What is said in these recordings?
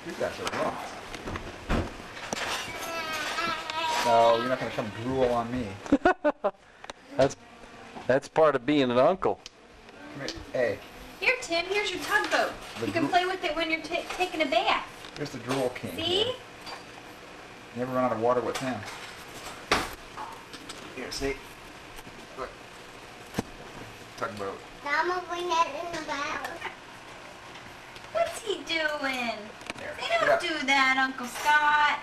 You guys are rough. No, you're not going to come drool on me. That's part of being an uncle. Come here. Hey. Here, Tim, here's your tugboat. You can play with it when you're taking a bath. Here's the drool king. See? Here. You never run out of water with him. Here, see? Look. Tugboat. Now I'm gonna bring that in the boat. What's he doing? There. They don't do that, Uncle Scott.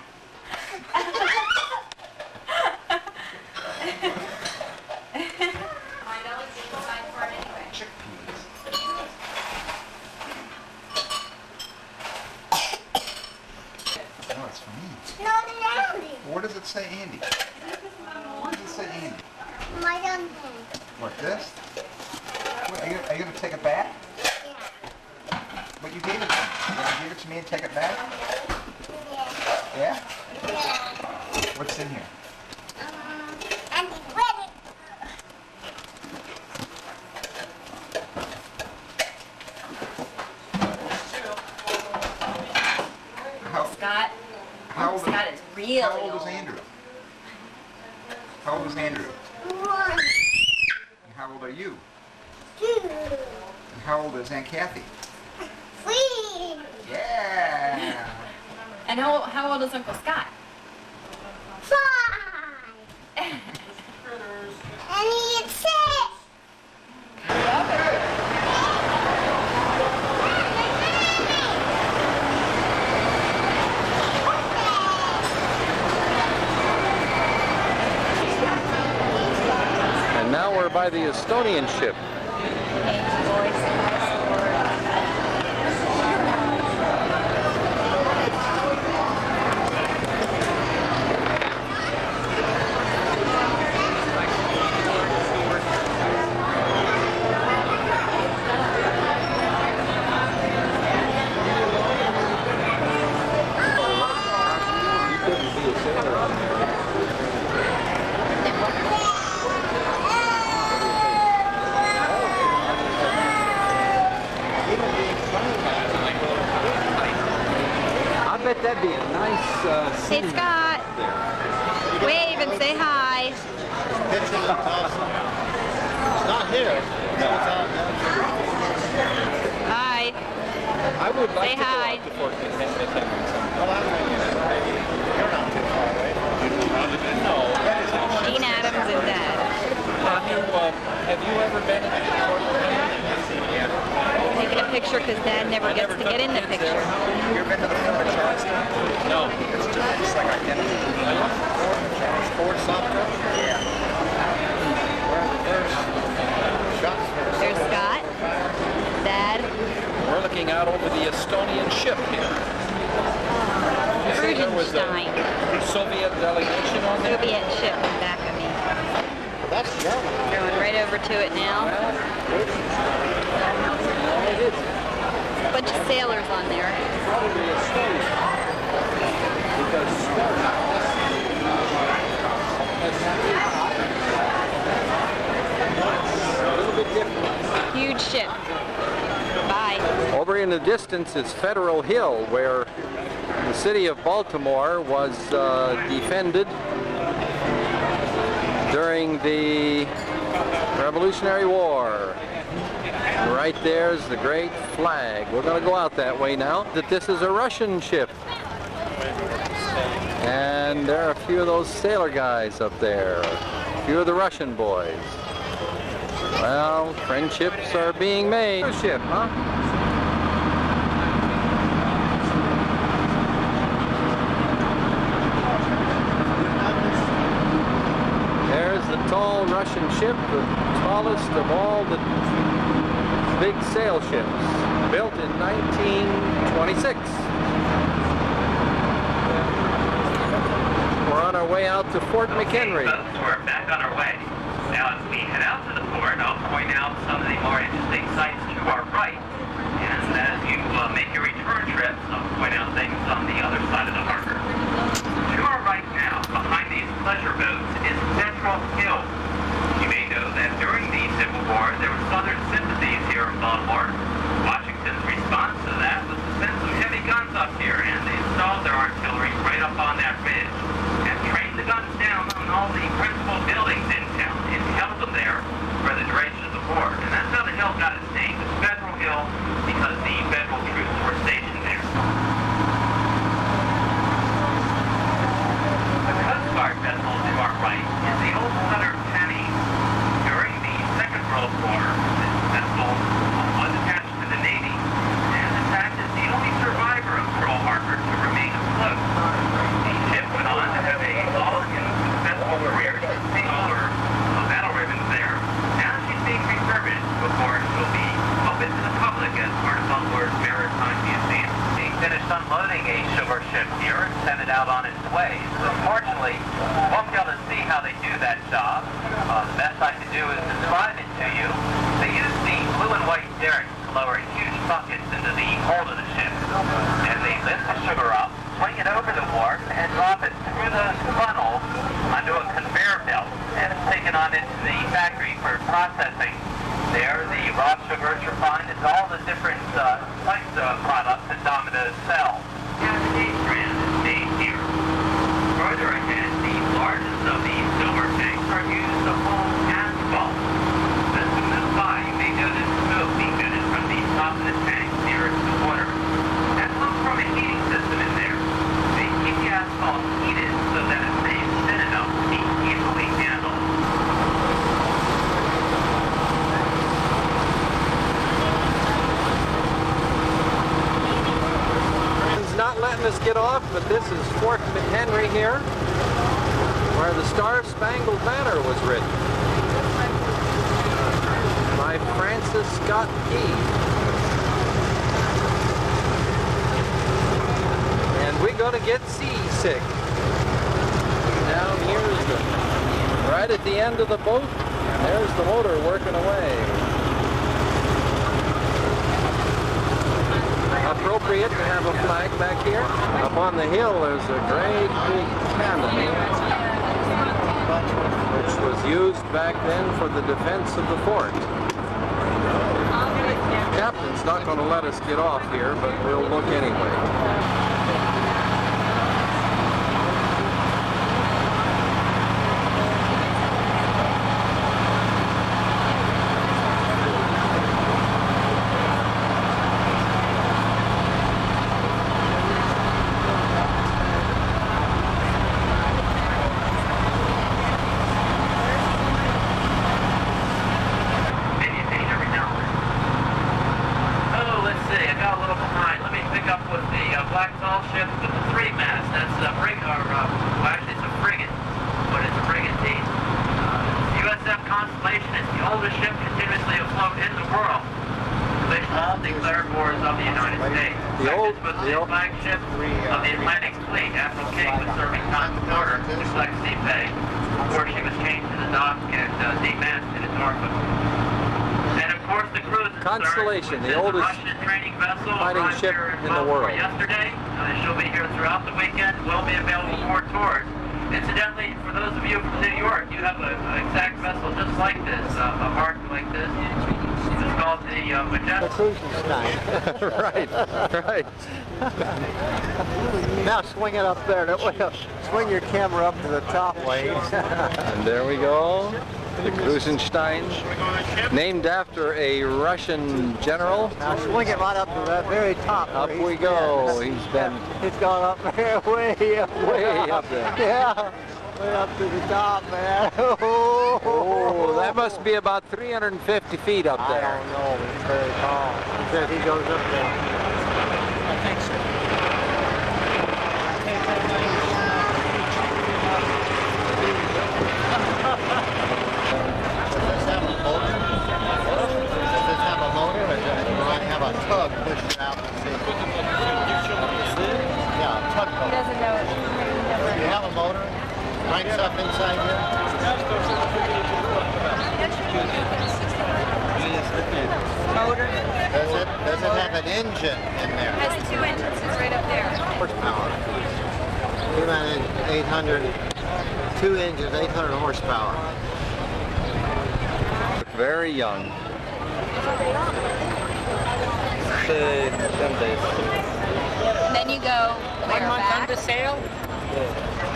No, it's for me. No, the Andy. What does it say, Andy? What does it say, Andy? My young thing. What, this? What, are you going to take it back? Yeah. What, you gave it to me? You going to give it to me and take it back? Yeah. Yeah? Yeah. What's in here? Andy, ready. Scott. How old, Scott is really how old is Andrew? How old is Andrew? 1, And how old are you? 2, And how old is Aunt Kathy? 3. Yeah! And how old is Uncle Scott? 5. And he is 6. And now we're by the Estonian ship. I bet that'd be a nice Hey, Scott. Wave and say hi. It's not here. No. It's out Hi. I would like Say to go hi. out to Fort McHenry sometime. You're not too far away. No. Gene Adams and Dad. Have you ever been to Fort McHenry? Taking a picture because Dad never gets to get in the picture. You ever been to the Fort Charleston? No. It's like identical. Ford Sumter. Yeah. There's Scott. Dad. We're looking out over the Estonian ship here. You see there was a Rugenstein. Soviet delegation on there? Soviet ship in back of me. That's German. Going right over to it now. A bunch of sailors on there. Probably Estonian. Because Stone a little bit different. Huge ship. Bye. Over in the distance is Federal Hill, where the city of Baltimore was defended during the Revolutionary War. Right there's the great flag. We're going to go out that way now. That this is a Russian ship. And there are a few of those sailor guys up there. A few of the Russian boys. Well, friendships are being made. Ship, huh? There's the tall Russian ship, the tallest of all the big sail ships, built in 1926. We're on our way out to Fort McHenry. Folks, we're back on our way. Now, as we head out to the port, I'll point out some of the more interesting sights to our right. And as you make your return trips, I'll point out things on the other side of the harbor. To our right now, behind these pleasure boats, is Central Hill. You may know that during the Civil War, there were Southern sympathies here in Baltimore. Washington's response to that was to send some heavy guns up here, and they installed their artillery right up on that ridge and trained the guns down on all the principal buildings in town and held them there for the duration of the war. And that's how the hill got its name. It's Federal Hill because the federal troops were stationed there. The Coast Guard vessel to our right is the old Cutter Penny. During the Second World War, this vessel was attached to the Navy, and in fact is the only survivor of Pearl Harbor to remain afloat. The ship went on to have a long and successful career. You can see all her battle ribbons there. Now she's being refurbished before it will be open to the public as part of Unlore's Maritime Museum. Being finished unloading a sugar ship here and sent it out on its way. So unfortunately, you won't be able to see how they do that job. The best I can do is describe it to you. They use the blue and white derricks to lower huge buckets into the hold of the ship. And they lift the sugar up, swing it over the wharf, and drop it through those funnels onto a conveyor belt. And it's taken on into the factory for processing. There, the raw sugar is refined into all the different types of products that Domino's sells. Cascade brand is made here. Further ahead, the largest of the silver tanks are used to hold asphalt. As we move by, you may notice smoke being emitted from the top of the tank nearest the water. That comes from a heating system in there. They keep the asphalt heated so that it stays thin enough to be easily handled. Not letting us get off, but this is Fort McHenry here, where the Star-Spangled Banner was written by Francis Scott Key. And we're going to get seasick. Down here's right at the end of the boat, there's the motor working away. Appropriate to have a flag back here. Up on the hill there's a great big cannon which was used back then for the defense of the fort. The captain's not going to let us get off here, but we'll look anyway. The oldest fighting ship in the world. Yesterday, she'll be here throughout the weekend. Will be available for tours. Incidentally, for those of you from New York, you have an exact vessel just like this, a bark like this. It's called the Majestic. Right. Now swing it up there. Swing your camera up to the top, Wade. And there we go. The Krusenstein, named after a Russian general. Now swing it right up to that very top. Up we go. He's gone up there, way up there. Yeah, way up to the top, man. Oh, that must be about 350 feet up there. I don't know. He's very tall. He says he goes up there. I think so. Tug pushed it out to sea. Yeah, a tug boat. He doesn't know it. Do you have a motor? Cranks up inside here? Motor. Does it have an engine in there? It has 2 engines. It's right up there. Horsepower. Even 800, 2 engines, 800 horsepower. Very young. Then go One month bareback. under sail?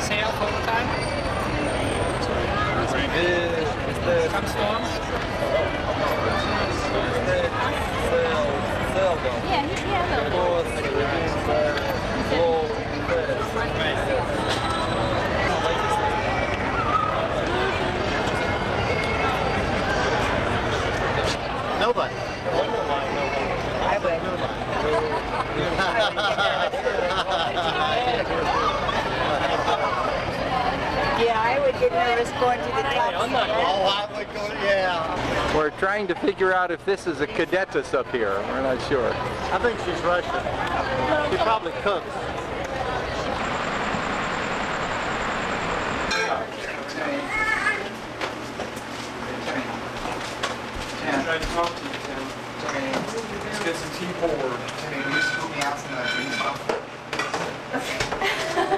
Sail full time? Come storms? Yeah, Nobody. Yeah, I would get nervous going to the top. Oh, I would go, yeah. We're trying to figure out if this is a cadetess up here. We're not sure. I think she's Russian. She probably cooks. Tried to talk to you, Tim. Let's get some tea poured. Timmy, will you scoop me out some of that green stuff?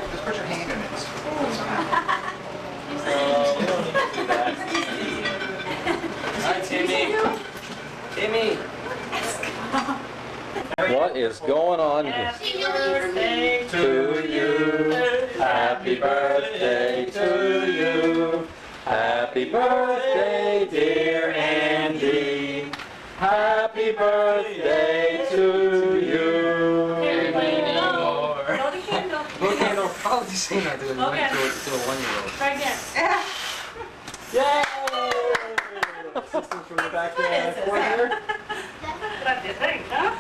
Just put your hand in it. We don't need to do that. Hi, Timmy. Timmy. What is going on here? To you. Happy birthday to you. Happy birthday, dear Andy. Happy birthday to you. I'll just say not doing it. To a 1-year-old. Right there. Yay! Assistant from the back corner. What do you think, huh?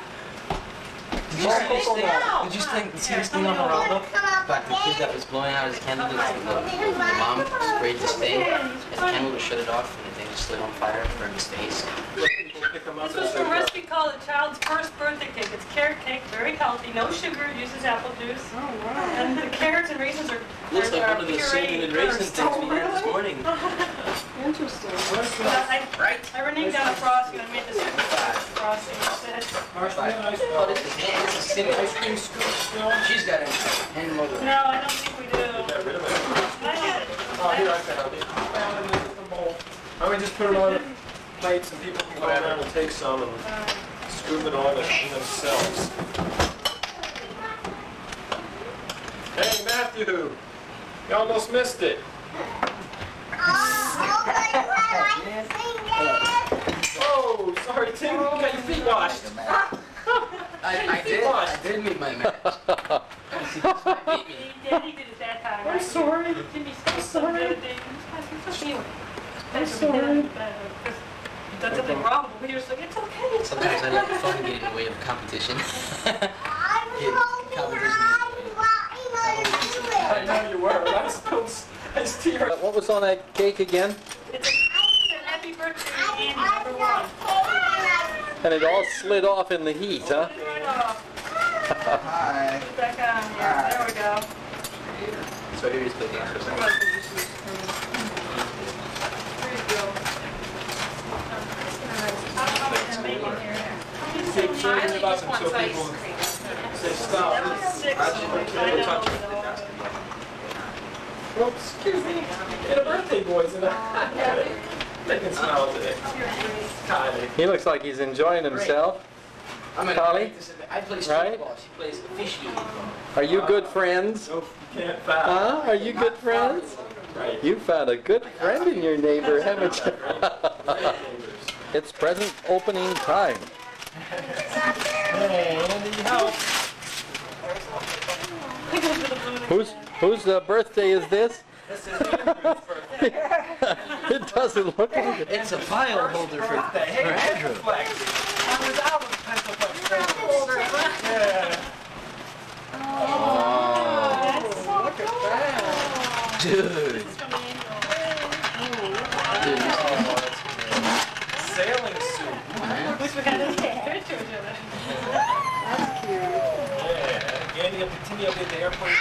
Did you see this thing on the roundup? About the kid that was blowing out his candle? The mom sprayed this thing, and the candle was shut it off, and the thing just lit on fire and burned his face. This was from a recipe called a child's first birthday cake. It's carrot cake, very healthy, no sugar, it uses apple juice. Oh, wow. And the carrots and raisins are Looks like one of those cinnamon and raisin things we had this morning. Interesting. I reneged down a frosting and I made the super frosting instead. Oh, this is cinnamon ice cream scoop. She's got a hand motor. No, I don't think we do. Get rid of it. I had it. Oh, here, I can help you. I would just put it on plates and people can go around and take some and scoop it on themselves. Hey, Matthew! You almost missed it. Oh, sorry, Tim. You got your feet washed. I did meet my match. He did it that time. I'm sorry. Jimmy's so good at dating. I'm sorry. You've done something wrong, but you're just like, it's okay. Sometimes I let the fun get in the way of competition. I know you were. I spilled iced tea. What was on that cake again? It's a happy birthday, Andy, #1. And it all slid off in the heat, huh? Right off. Hi. Back on, yeah, there we go. So here is the answer. Say stop. Oops, excuse me. And a birthday boy's in a They can smile today. Kylie. He looks like he's enjoying himself. Collie? I play Right? streetball. She plays officially. Are you good friends? Nope, you can't foul. Huh? Are you good friends? Right. You found a good friend in your neighbor, haven't you? It's present opening time. Hey, Andy, help. Whose birthday is this? This is Andrew's birthday. It doesn't look like it. It's a file holder for Andrew. Flex. I was out of pencil flex. Yeah. Look at that. Dude. Sailing suit. Wish we had a picture of it. Yeah. Andy, will continue to be at the airport.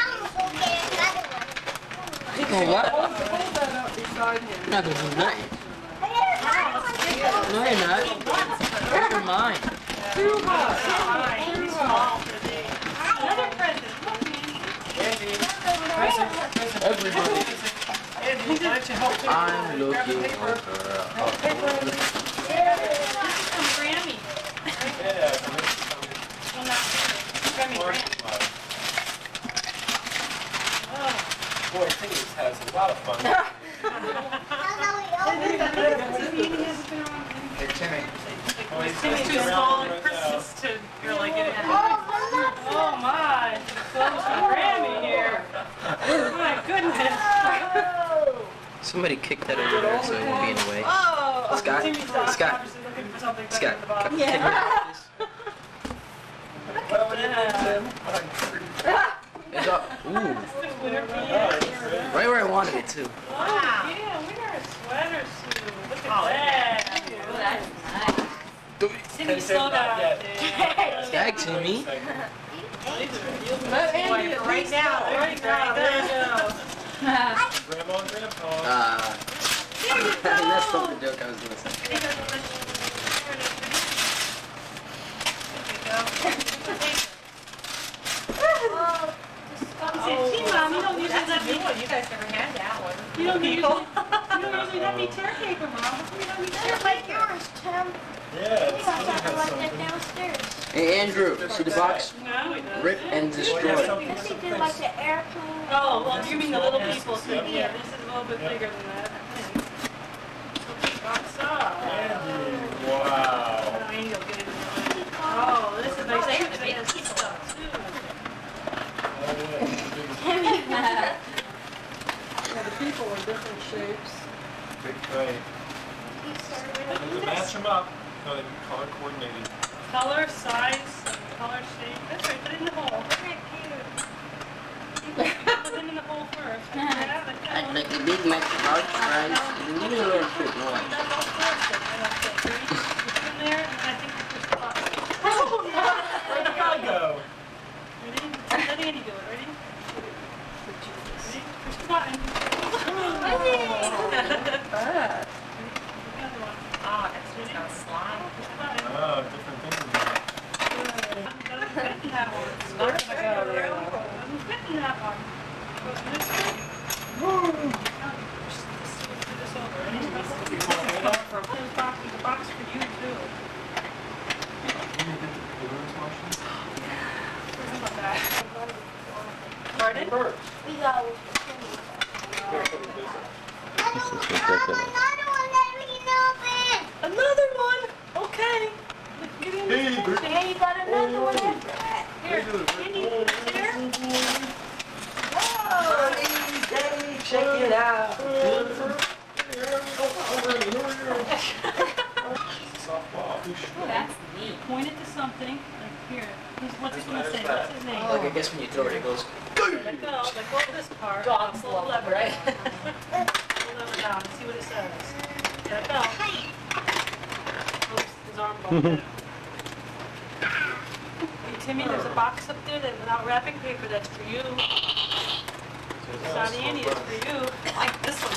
Oh, what? Hold that up beside him. Not gonna do nothing. No, you're not. You're mine. Too much. He's small for the day. Another present. Andy, present. Everybody. Andy, why don't you help me? I'm looking for her. From Grammy. Yeah. Well, not Grammy. Grammy. boy, Timmy has a lot of fun. Hey, Timmy. Timmy's too small in Christmas to really get it. Oh my, close to Grammy here. My goodness. Somebody kick that over there so it won't be in the way. Oh, Scott, Timmy's Scott, obviously looking for something better Scott, in the box. kick it over, Well, what do you think, Tim? please. It's up. Ooh, right where I wanted it to. Oh, yeah, we got a sweater suit. Look at that. Timmy, slow down. Tag Timmy. Right now. There you go. Grandma and Grandpa. That's not the joke I was gonna say. See, Mom, you don't usually let me. You guys never had that one. You don't usually let me tear paper, Mom. You don't need tear Like paper. yours, Tim. Yeah, You it's have something like something. that downstairs. Hey Andrew, see the box? No, he doesn't. Rip and destroy. Yes, he did like the airplane. Oh, well, you mean the little people thing? Yeah, this is a little bit bigger than that, I think. Costa. Wow. Oh, Andy will get it in there. Oh, this is nice. They have the big stuff, too. Yeah, the people are different shapes. Right. And to match them up, color coordinated. Color, size, and color shape. That's right, put it in the hole. Isn't that cute? Put it in the hole first. I'd like a big Mac large fries and a little strip I more. don't think. Ready? You put it in there, and I think you push the button. Where did I go? Ready? Let Andy do it. Ready? Ready? Push the button. Oh, that's just gonna slide. Push the button. Oh, different things. Doesn't fit in that one. It's not gonna go there. Doesn't fit in that one. Go this way. Push this over. Ready? Press the box. There's a box for you too. Something like that. Pardon? We got another one that we can open. Another one? Okay. Get in Hey, there. Bert. Hey, you got another one after that. Here, Andy, here. Check it out. Softball. That's neat. Point it to something. Like here. What's it gonna say? What's his name? Like I guess when you throw it, it goes. Let go. Let go of this part. Dogs Pull love the lever. them, right? Pull the lever down and see what it says. Let go. Oops, his arm bumped it. Hey, Timmy, there's a box up there that without wrapping paper that's for you. It's not Andy, it's for you. I like this one.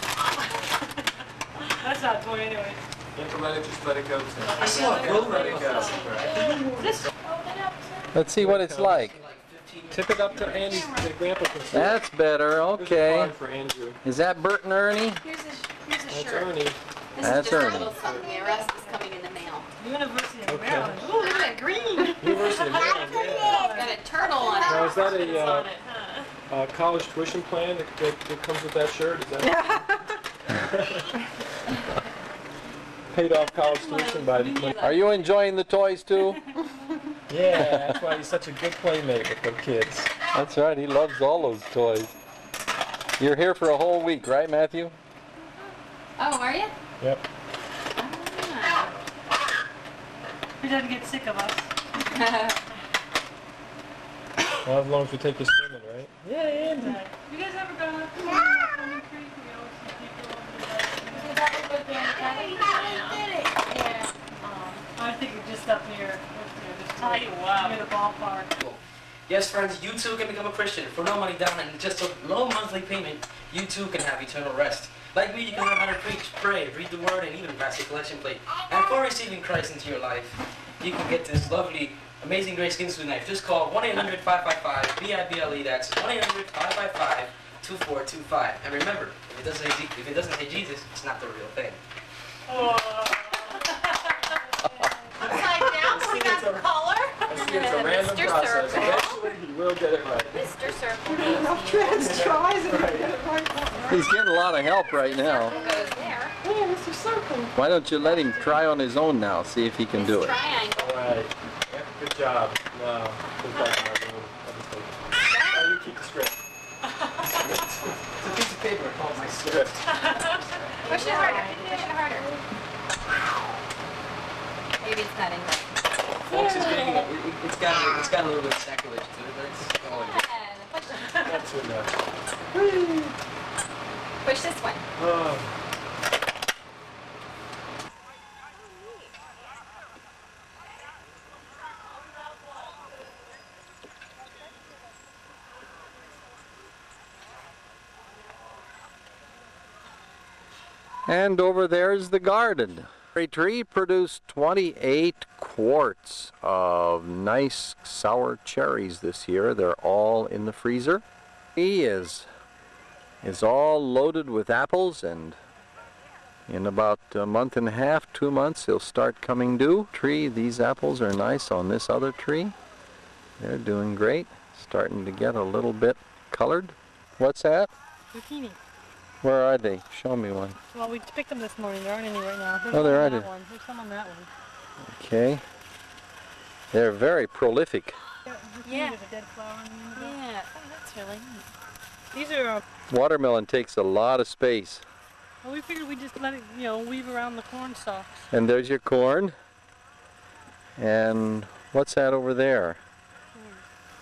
That's not a toy anyway. You have to let it, just let it go. I saw a girl Let it go. This Let's see what it's like. Tip it up to Andy, the grandpa can see. That's better, There's a okay. card for Andrew. Is that Bert and Ernie? Here's a That's shirt. Ernie. This That's is just a Ernie. little something. The rest is coming in the mail. University of Okay. Maryland. Ooh, look at that green. University of Maryland, yeah. It's got a turtle on it. Now, is that It's on a it, huh? college tuition plan that comes with that shirt? Is that paid off college tuition by the... Are you enjoying the toys too? Yeah, that's why he's such a good playmate with the kids. That's right, he loves all those toys. You're here for a whole week, right, Matthew? Oh, are you? Yep. Ah. He doesn't get sick of us. Well, as long as we take you swimming, right? Yeah, Andy. You guys ever gone up to Swimming Creek? We always see people over there. I think it's just up near, just near the ballpark. Yes, friends, you too can become a Christian. For no money down and just a low monthly payment, you too can have eternal rest. Like me, you can learn how to preach, pray, read the word, and even pass a collection plate. And for receiving Christ into your life, you can get this lovely Amazing Grace Skin Suit knife. Just call 1-800-555-BIBLE. That's 1-800-555-2425. And remember, if it doesn't say Jesus, it's not the real thing. Upside down, so we got the color. I see it's a random Mr. process. Circle. Eventually, You will get it right. Mr. Circle Enough trans tries and get it right. He's getting a lot of help right now. goes there. Hey, Mr. Circle. Why don't you let him try on his own now, see if he can do it. Triangle. All right. Yeah, good job. No, goes back to my room. Oh, you keep the script. It's a piece of paper called my Script. Push it harder. Push it harder. Maybe it's not in there. Folks is making it. It's got a little bit of sacrilege to it, but it's all good. Not too much. Push this one. Oh. And over there's the garden. A tree produced 28 quarts of nice sour cherries this year. They're all in the freezer. He is all loaded with apples, and in about a month and a half, 2 months, he'll start coming due. These apples are nice on this other tree. They're doing great. Starting to get a little bit colored. What's that? Zucchini. Where are they? Show me one. Well, we picked them this morning. There aren't any right now. There's Oh, there some on are. that one. There's some on that one. Okay. They're very prolific. Yeah. There's a dead flower in the middle. Yeah. Oh, that's really neat. These are, Watermelon takes a lot of space. well, we figured we'd just let it, weave around the corn stalks. And there's your corn. And what's that over there?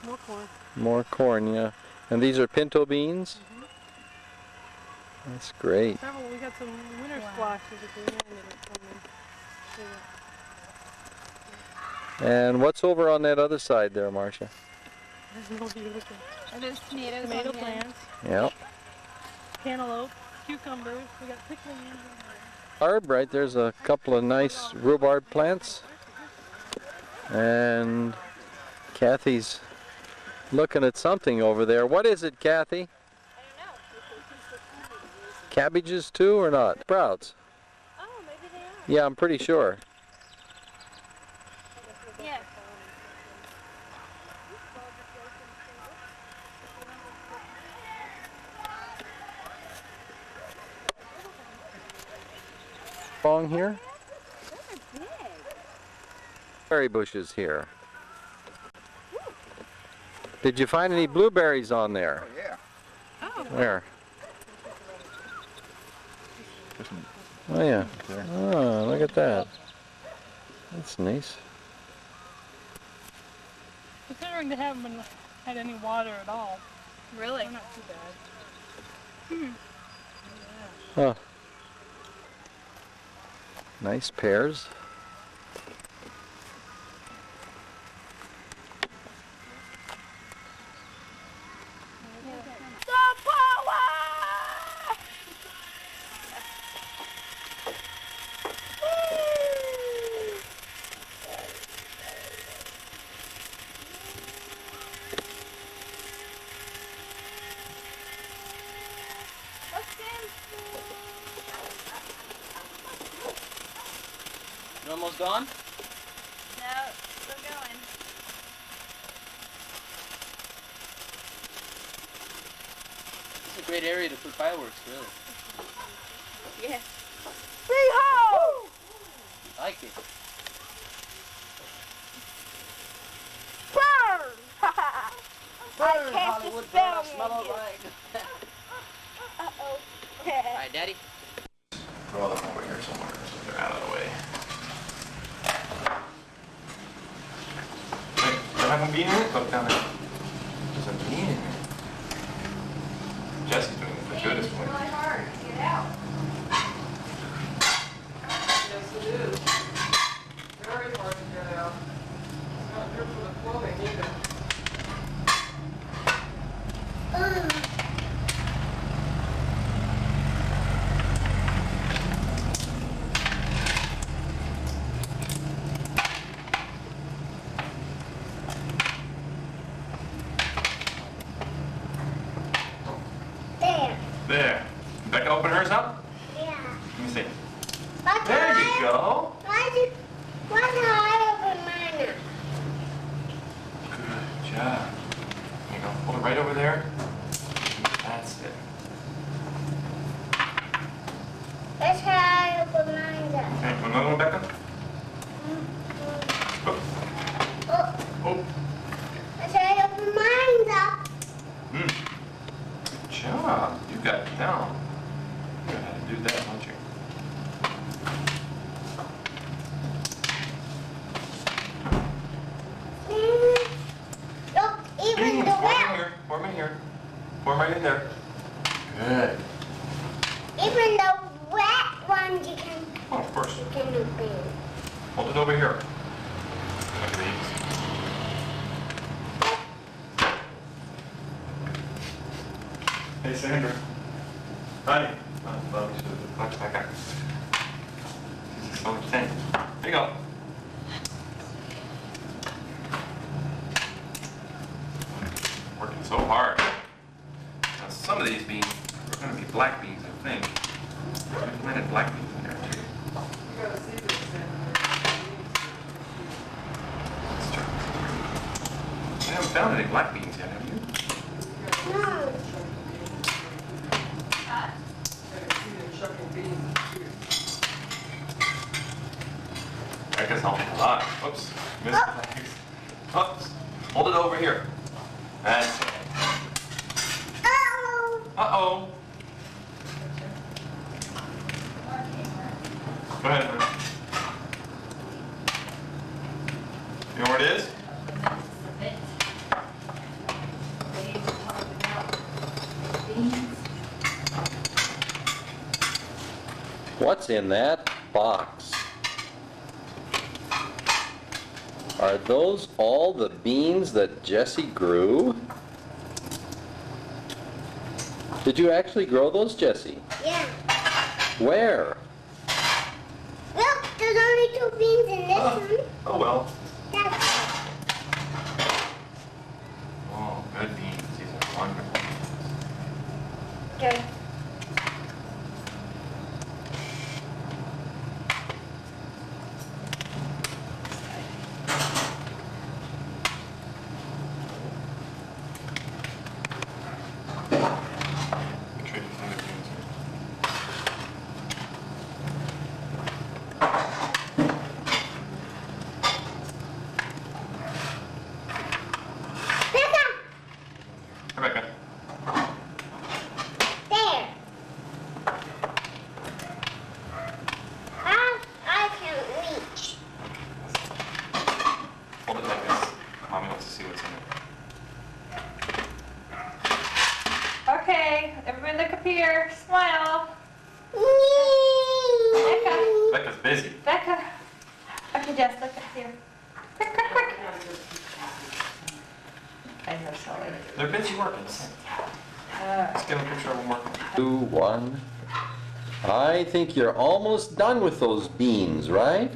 More corn. More corn, yeah. And these are pinto beans? That's great. Several, we got some winter squashes at the end of it. And what's over on that other side there, Marcia? There's no view. Are those tomatoes? Tomato on the end? plants, Yep. cantaloupe, cucumbers. We got pickling in Rhubarb, right? There's a couple of nice rhubarb plants. And Kathy's looking at something over there. What is it, Kathy? Cabbages too or not? Sprouts. Oh, maybe they are. Yeah, I'm pretty sure. Yeah. Along here? Berry bushes here. Did you find any blueberries on there? Oh, yeah. Oh. Where? Oh yeah. Oh, look at that. That's nice. Considering they haven't had any water at all. Really? They're not too bad. Oh. Nice pears. You almost gone? No, still going. It's a great area to put fireworks, really. Yes. I like it. Burn, Hollywood, burn, I smell it right. Alright, Daddy. Throw them over here somewhere so they're out of the way. Wait, you don't have a bean in it? Look down there. There's a bean in it. Jesse's doing it for good at this point. Really hard to get out. Yes, it is. Very hard to get out. It's not good for the clothing either. There. Becca, open hers up. Yeah. Let me see. But There you go. Why did I open mine up? Good job. over there. That's it. Let's try to put mine up. Okay, another one, Becca? Oh. Oh. Let's try to put mine up. Good job. You got it down. You know how to do that, don't you? Look, even the Form well. in here. Form in here. Form right in there. Good. Even the wet ones you can Oh, of course. do beans. Hold it over here. Look at these. Hey, Sandra. Honey. Mommy should have clutched back up. She's so much thing. There you go. Working so hard. Now, some of these beans are going to be black beans, I think. We planted black beans in there, too. Let's try. I haven't found any black beans yet, have you? No. I guess helping a lot. Oops. Missed the legs. Oops. Hold it over here. That's it. Oh. Uh-oh. Go ahead, honey. You know where it is? What's in that box? Are those all the beans that Jesse grew? Did you actually grow those, Jesse? Yeah. Where? Look, there's only 2 beans in this one. Oh, well. That's Oh, good beans. These are wonderful. good. Make sure you find the beans here. Becca, Rebecca. there. I can't reach. Hold it like this. Mommy wants to see what's in it. Okay, everybody look up here. Smile. Becca. Becca's busy. Becca. Okay, Jess, look up here. Quick, quick, quick. I know, sorry. They're busy working. Let's get a picture of them working. 2, 1. I think you're almost done with those beans, right?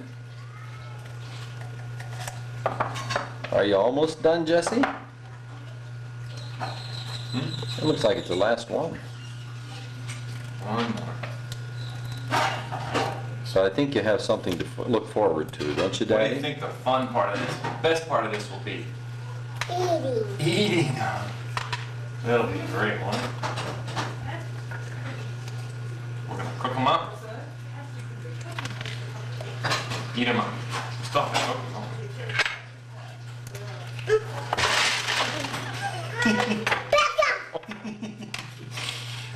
Are you almost done, Jesse? It looks like it's the last one. One more. So I think you have something to look forward to, don't you, What do Daddy? you think the fun part of this, best part of this will be? Eating. Eating them. That'll be a great one. We're gonna cook them up. Eat them up. Stop it.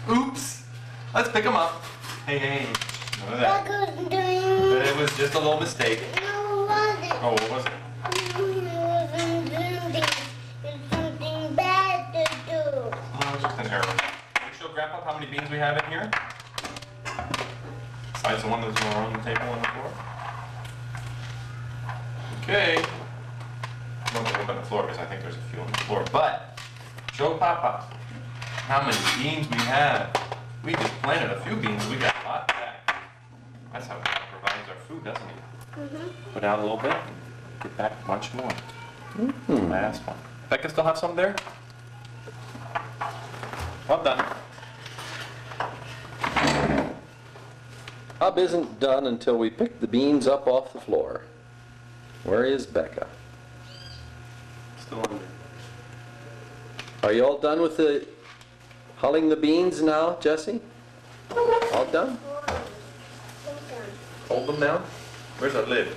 Oops. Let's pick them up. Hey, hey. None of that. Becca's doing. It was just a little mistake. No, it wasn't. Oh, what was it? It's something bad to do. Oh, it was just an error. Can you show Grandpa how many beans we have in here? Besides the one that's on the table on the floor. Okay. I'm not gonna look on the floor because I think there's a few on the floor. But show Papa how many beans we have. We just planted a few beans and we got a lot back. That's how God provides our food, doesn't he? Put out a little bit and get back much more. Last one. Becca still have some there? Well done. Job isn't done until we pick the beans up off the floor. Where is Becca? Still under. Are you all done with the hulling the beans now, Jesse? All done? Hold them down. Where's that lid?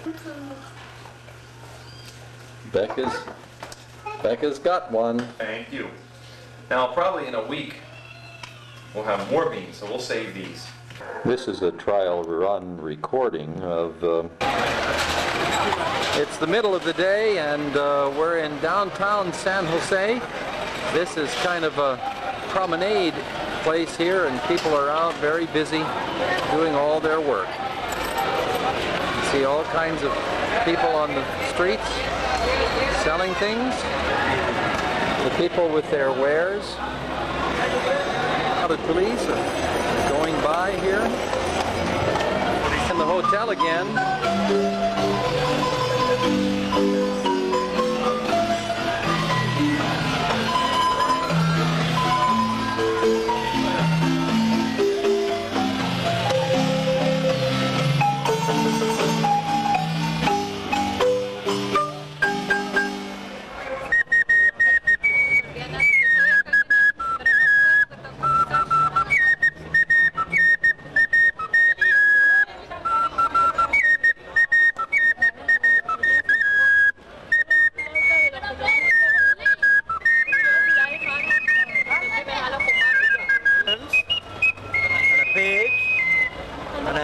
Becca's got one. Thank you. Now, probably in a week, we'll have more beans, so we'll save these. This is a trial run recording of... It's the middle of the day and we're in downtown San Jose. This is kind of a promenade place here and people are out very busy doing all their work. You see all kinds of people on the streets selling things. The people with their wares. The police are going by here. In the hotel again.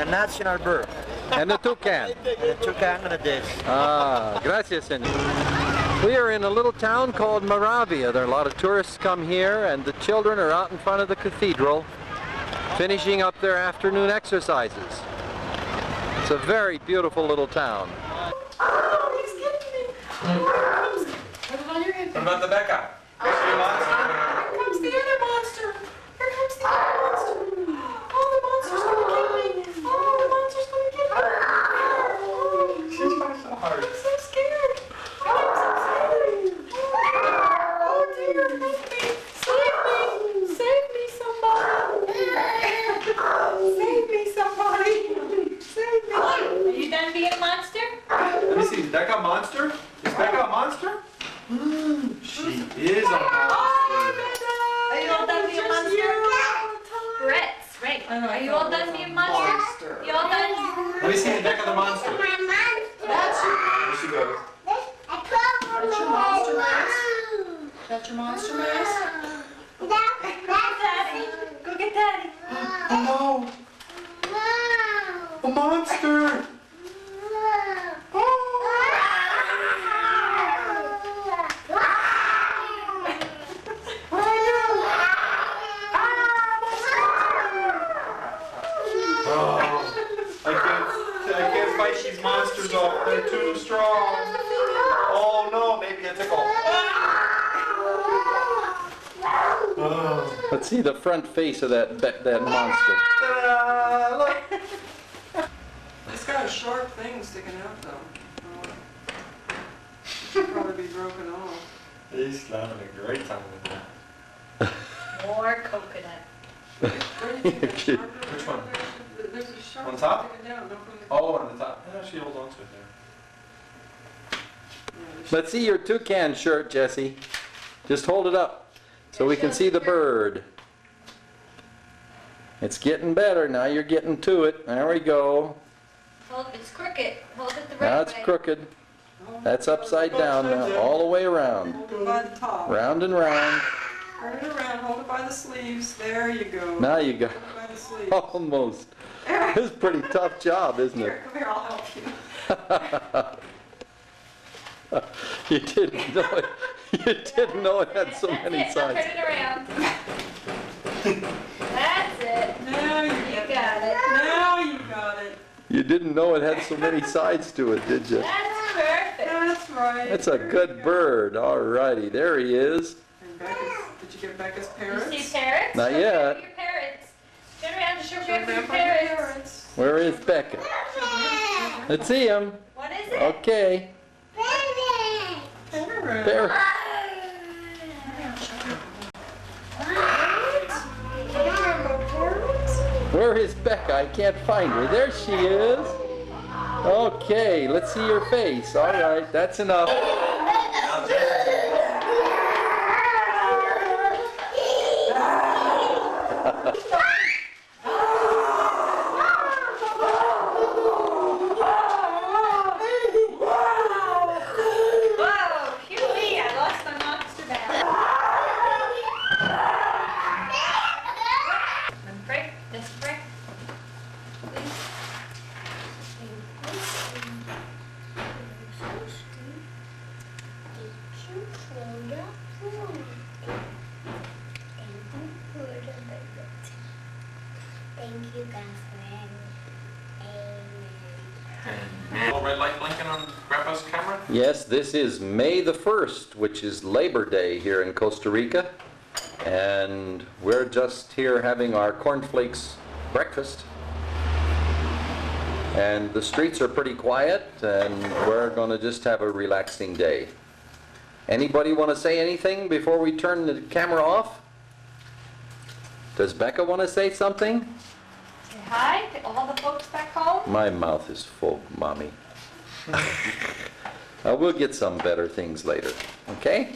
National bird. And a toucan. And a toucan and a dish. Ah, gracias, senor. We are in a little town called Moravia. There are a lot of tourists come here, and the children are out in front of the cathedral, finishing up their afternoon exercises. It's a very beautiful little town. Oh, he's getting me. Put it on your head. What about the Becca? Here comes the other monster. Here comes the other monster. Oh, the monster's gonna get me. Oh, the monster's gonna get me. Oh, She's trying so hard. I'm so scared. Oh, I'm so scared. Oh dear, help me. Save me. Save me, somebody. Save me, somebody. Save me. Are you done being a monster? Let me see, is Becca a monster? Is Becca a monster? She is a monster. Are you all done being a monster? Brett's right. Are you all done being a monster? You all done? Let me see Becca the monster. That's your, There she goes. that's your monster mask. That's your monster mask. Go get Daddy. Go get Daddy. Oh no! A monster! I can't fight these monsters off. They're too strong. Oh no, maybe a tickle. Oh. Let's see the front face of that monster. Look. It's got a sharp thing sticking out though. It should probably be broken off. He's having a great time with that. More coconut. Where did you get a sharper? Which one? There's a sharp On top? sticking down. No, from the Oh, on the top. Yeah, she holds on to it there. Let's see your toucan shirt, Jesse. Just hold it up so we can see the bird. It's getting better. Now you're getting to it. There we go. Hold, it's crooked. Hold it the right Now it's way. crooked. That's upside down now, all the way around. Hold it by the top. Round and round. Turn it around. Hold it by the sleeves. There you go. Now you got Hold it by the sleeves. almost. It's a pretty tough job, isn't it? Here, come here. I'll help you. You didn't know it. You didn't know it had so many That's it. Now sides. turn it around. That's it. Now you You got it. Now you got it. You didn't know it had so many sides to it, did you? That's perfect. That's right. That's a good bird. Alrighty, there he is. And Becca's, did you get Becca's You parrots? see parrots? Not Show yet. Grandpa your parrots. Turn around and show Grandpa your parrots. Where is Becca? Let's see him. What is it? Okay. There. Where is Becca? I can't find her. There she is. Okay, let's see your face. All right, that's enough. And little red light blinking on Grandpa's camera? Yes, this is May the 1st, which is Labor Day here in Costa Rica. And we're just here having our cornflakes breakfast. And the streets are pretty quiet, and we're going to just have a relaxing day. Anybody want to say anything before we turn the camera off? Does Becca want to say something? Say hi to all the folks back home. My mouth is full, Mommy. We'll get some better things later, okay?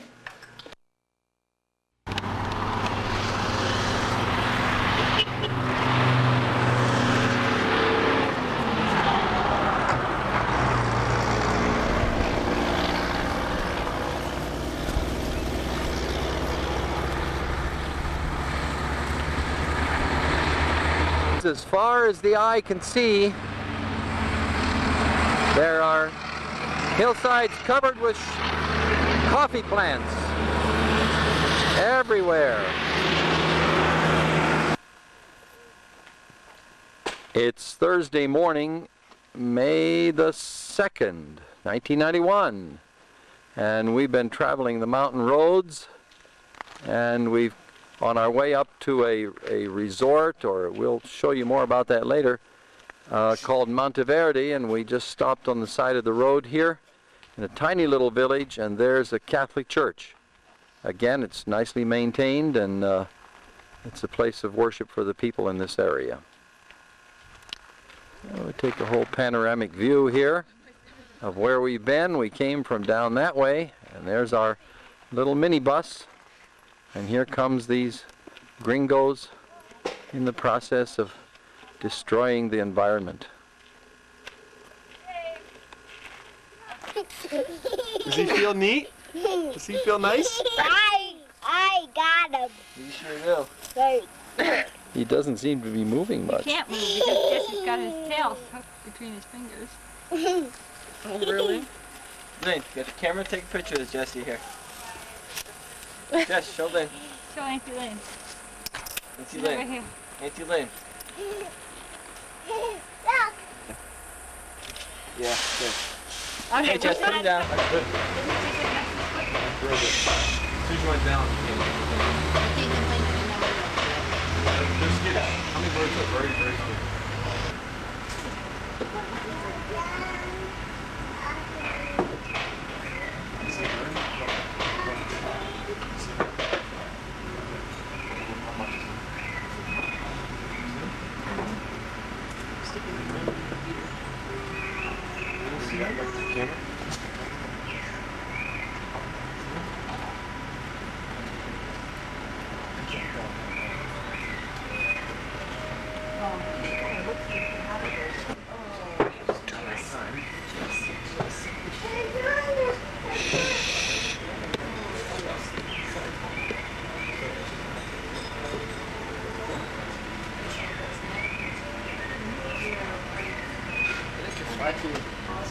As far as the eye can see, there are hillsides covered with coffee plants everywhere. It's Thursday morning, May the 2nd, 1991, and we've been traveling the mountain roads, and we've on our way up to a resort, or we'll show you more about that later, called Monteverde, and we just stopped on the side of the road here in a tiny little village, and there's a Catholic church. Again, it's nicely maintained, and it's a place of worship for the people in this area. We take a whole panoramic view here of where we've been. We came from down that way, and there's our little minibus. And here comes these gringos in the process of destroying the environment. Does he feel neat? Does he feel nice? I got him. You sure do. Right. He doesn't seem to be moving much. He can't move because Jesse's got his tail stuck between his fingers. Oh, really? Lane, get the camera, take a picture of Jesse here. Jess, show Lane. Show Auntie Lane. Auntie Over Lane. here. Auntie Lane. Yeah, good. Okay, Hey Jess, put him down. Good. Two going down. They're skittish. Hummingbirds are very, very skittish.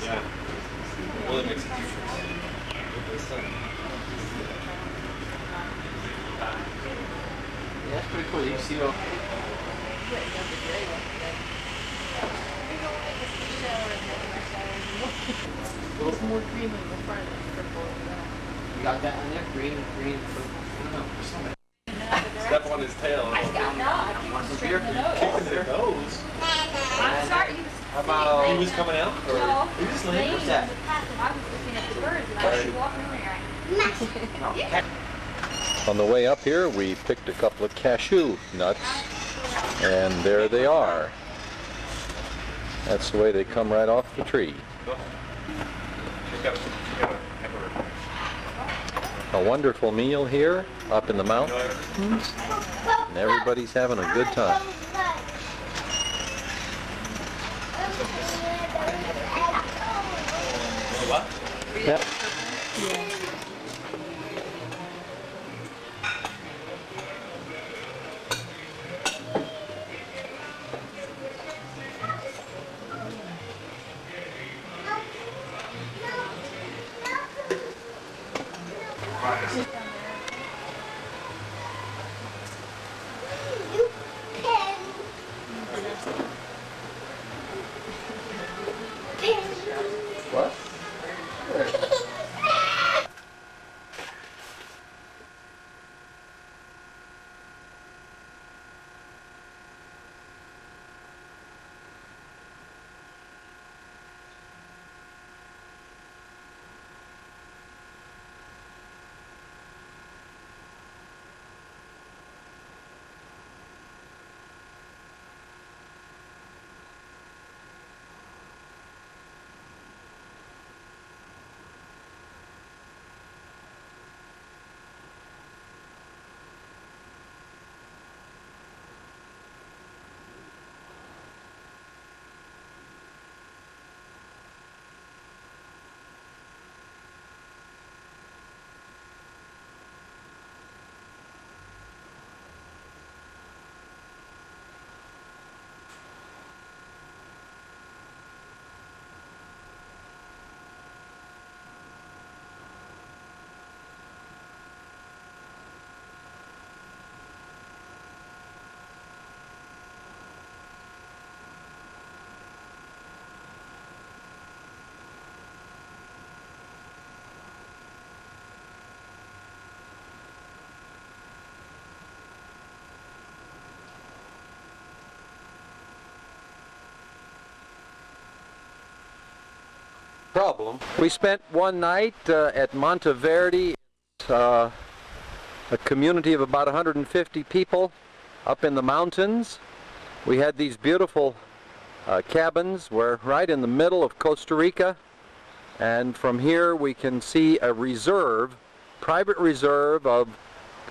Yeah. Well, it makes a difference. Yeah, that's pretty cool. You can see all. A little more green in the front. You got that in there? Green, purple. I don't know. For somebody. Step on his tail. Want some beer? Kicking their nose. I'm sorry. How about he was coming out? Or No. he was laying? What's that? I was looking at the birds and I was walking over here. On the way up here, we picked a couple of cashew nuts, and there they are. That's the way they come right off the tree. A wonderful meal here, up in the mountains, and everybody's having a good time. What? Yep. problem. We spent one night at Monteverde, a community of about 150 people up in the mountains. We had these beautiful cabins. We're right in the middle of Costa Rica, and from here we can see a reserve, private reserve of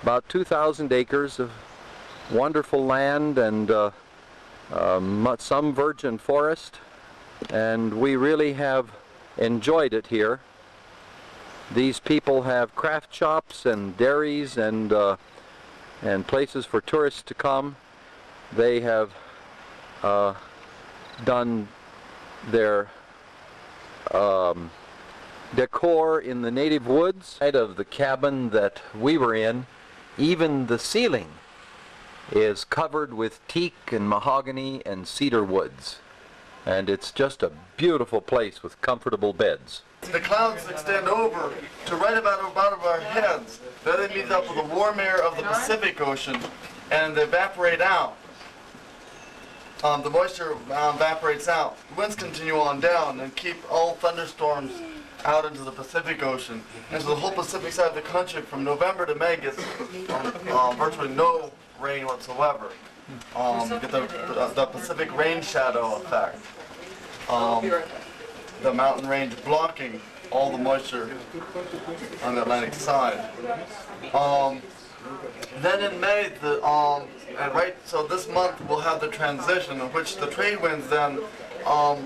about 2,000 acres of wonderful land and some virgin forest, and we really have enjoyed it here. These people have craft shops and dairies and places for tourists to come. They have done their decor in the native woods. Out of the cabin that we were in, even the ceiling is covered with teak and mahogany and cedar woods. And it's just a beautiful place with comfortable beds. The clouds extend over to right about above our heads. Then they meet up with the warm air of the Pacific Ocean and they evaporate out. The moisture evaporates out. Winds continue on down and keep all thunderstorms out into the Pacific Ocean. And so the whole Pacific side of the country from November to May gets virtually no rain whatsoever. Get the Pacific rain shadow effect. The mountain range blocking all the moisture on the Atlantic side. Then in May, so this month we'll have the transition in which the trade winds then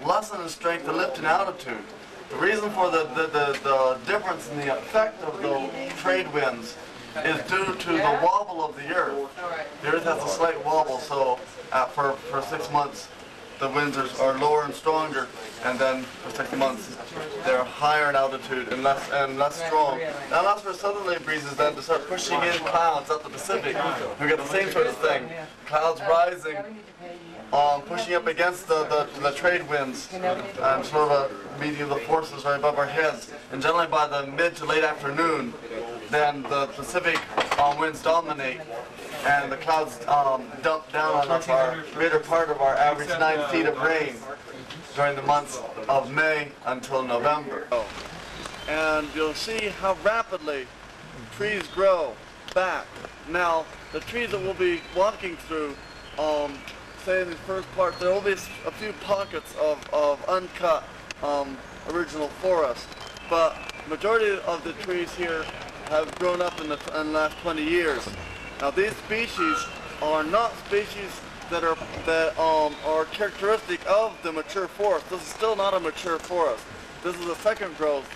lessen in strength and lift in altitude. The reason for the difference in the effect of the trade winds is due to the wobble of the Earth. The Earth has a slight wobble, so for 6 months the winds are lower and stronger, and then for 6 months they're higher in altitude and less strong. That allows for southerly breezes then to start pushing in clouds up the Pacific. We get the same sort of thing. Clouds rising, pushing up against the trade winds, and sort of meeting the forces right above our heads. And generally by the mid to late afternoon, then the Pacific winds dominate, and the clouds dump down on us our greater part of our average 9 feet of rain during the months of May until November. And you'll see how rapidly trees grow back. Now, the trees that we'll be walking through, say in the first part, there will be a few pockets of uncut original forest, but majority of the trees here have grown up in the last 20 years. Now these species are not species that are characteristic of the mature forest. This is still not a mature forest. This is a second growth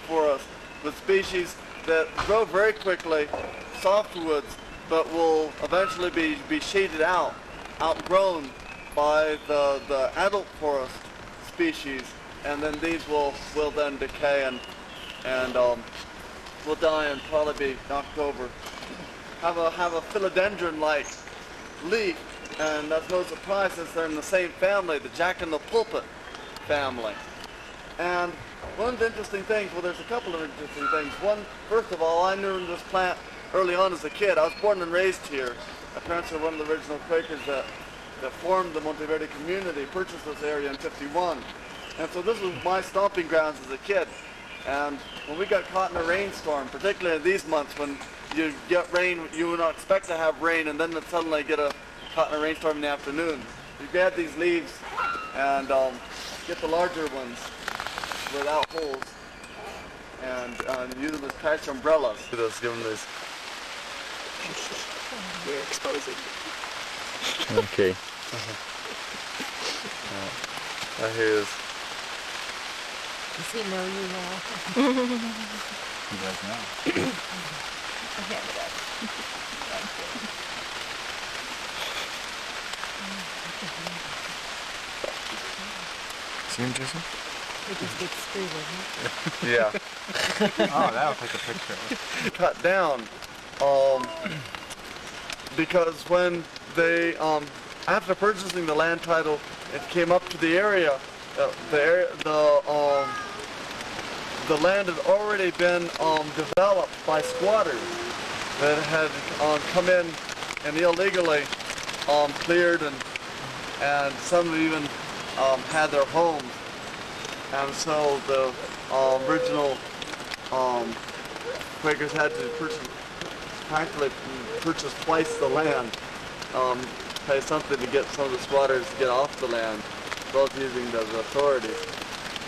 forest with species that grow very quickly, softwoods, but will eventually be shaded out, outgrown by the adult forest species, and then these will then decay and will die and probably be knocked over. Have a philodendron-like leaf, and that's no surprise since they're in the same family, the jack in the pulpit family. And one of the interesting things, well, there's a couple of interesting things. One, first of all, I knew this plant early on as a kid. I was born and raised here. My parents were one of the original Quakers that formed the Monteverde community, purchased this area in '51. And so this was my stomping grounds as a kid. And when we got caught in a rainstorm, particularly in these months when you get rain, you would not expect to have rain, and then suddenly get caught in a rainstorm in the afternoon. You grab these leaves and get the larger ones without holes and use them as patch umbrellas. Let's give them this. We're exposing. Okay. Here's. Does he know you now? He does now. Okay, it does. See him, Jason? It just gets screwed, isn't it? Yeah. Oh, that'll take a picture. Cut down, because when they, after purchasing the land title, it came up to the area. The land had already been developed by squatters that had come in and illegally cleared, and some even had their homes. and so the original Quakers had to practically purchase twice the land, pay something to get some of the squatters to get off the land, as well as using the authorities.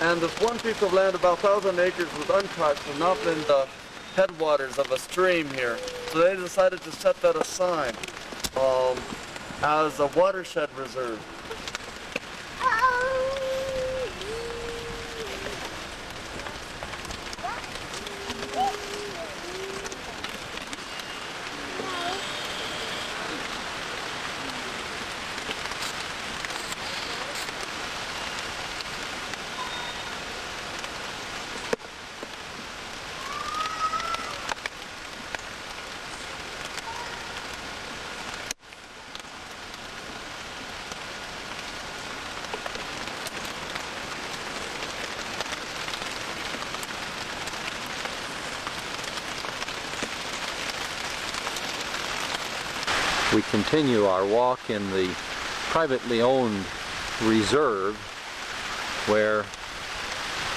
And this one piece of land, about 1,000 acres, was untouched and not in the headwaters of a stream here. So they decided to set that aside as a watershed reserve. We continue our walk in the privately owned reserve where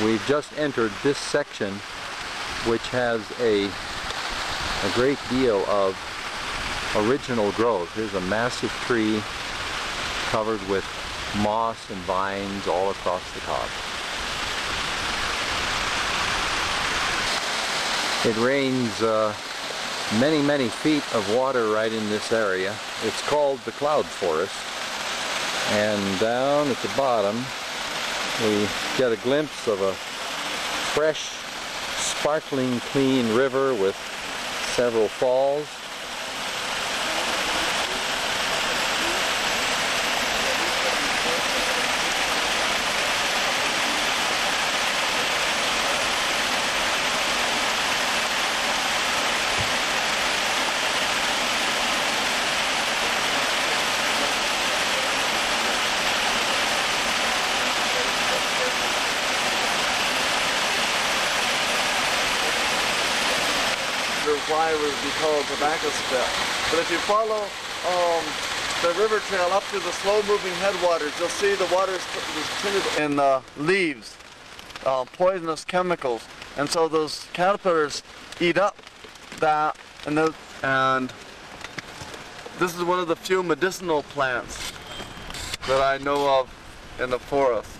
we've just entered this section, which has a great deal of original growth. Here's a massive tree covered with moss and vines all across the top. It rains many feet of water right in this area. It's called the cloud forest, and down at the bottom we get a glimpse of a fresh, sparkling, clean river with several falls. Why it would be called tobacco spit. But if you follow the river trail up to the slow-moving headwaters, you'll see the water is tinted in leaves, poisonous chemicals, and so those caterpillars eat up that, and this is one of the few medicinal plants that I know of in the forest.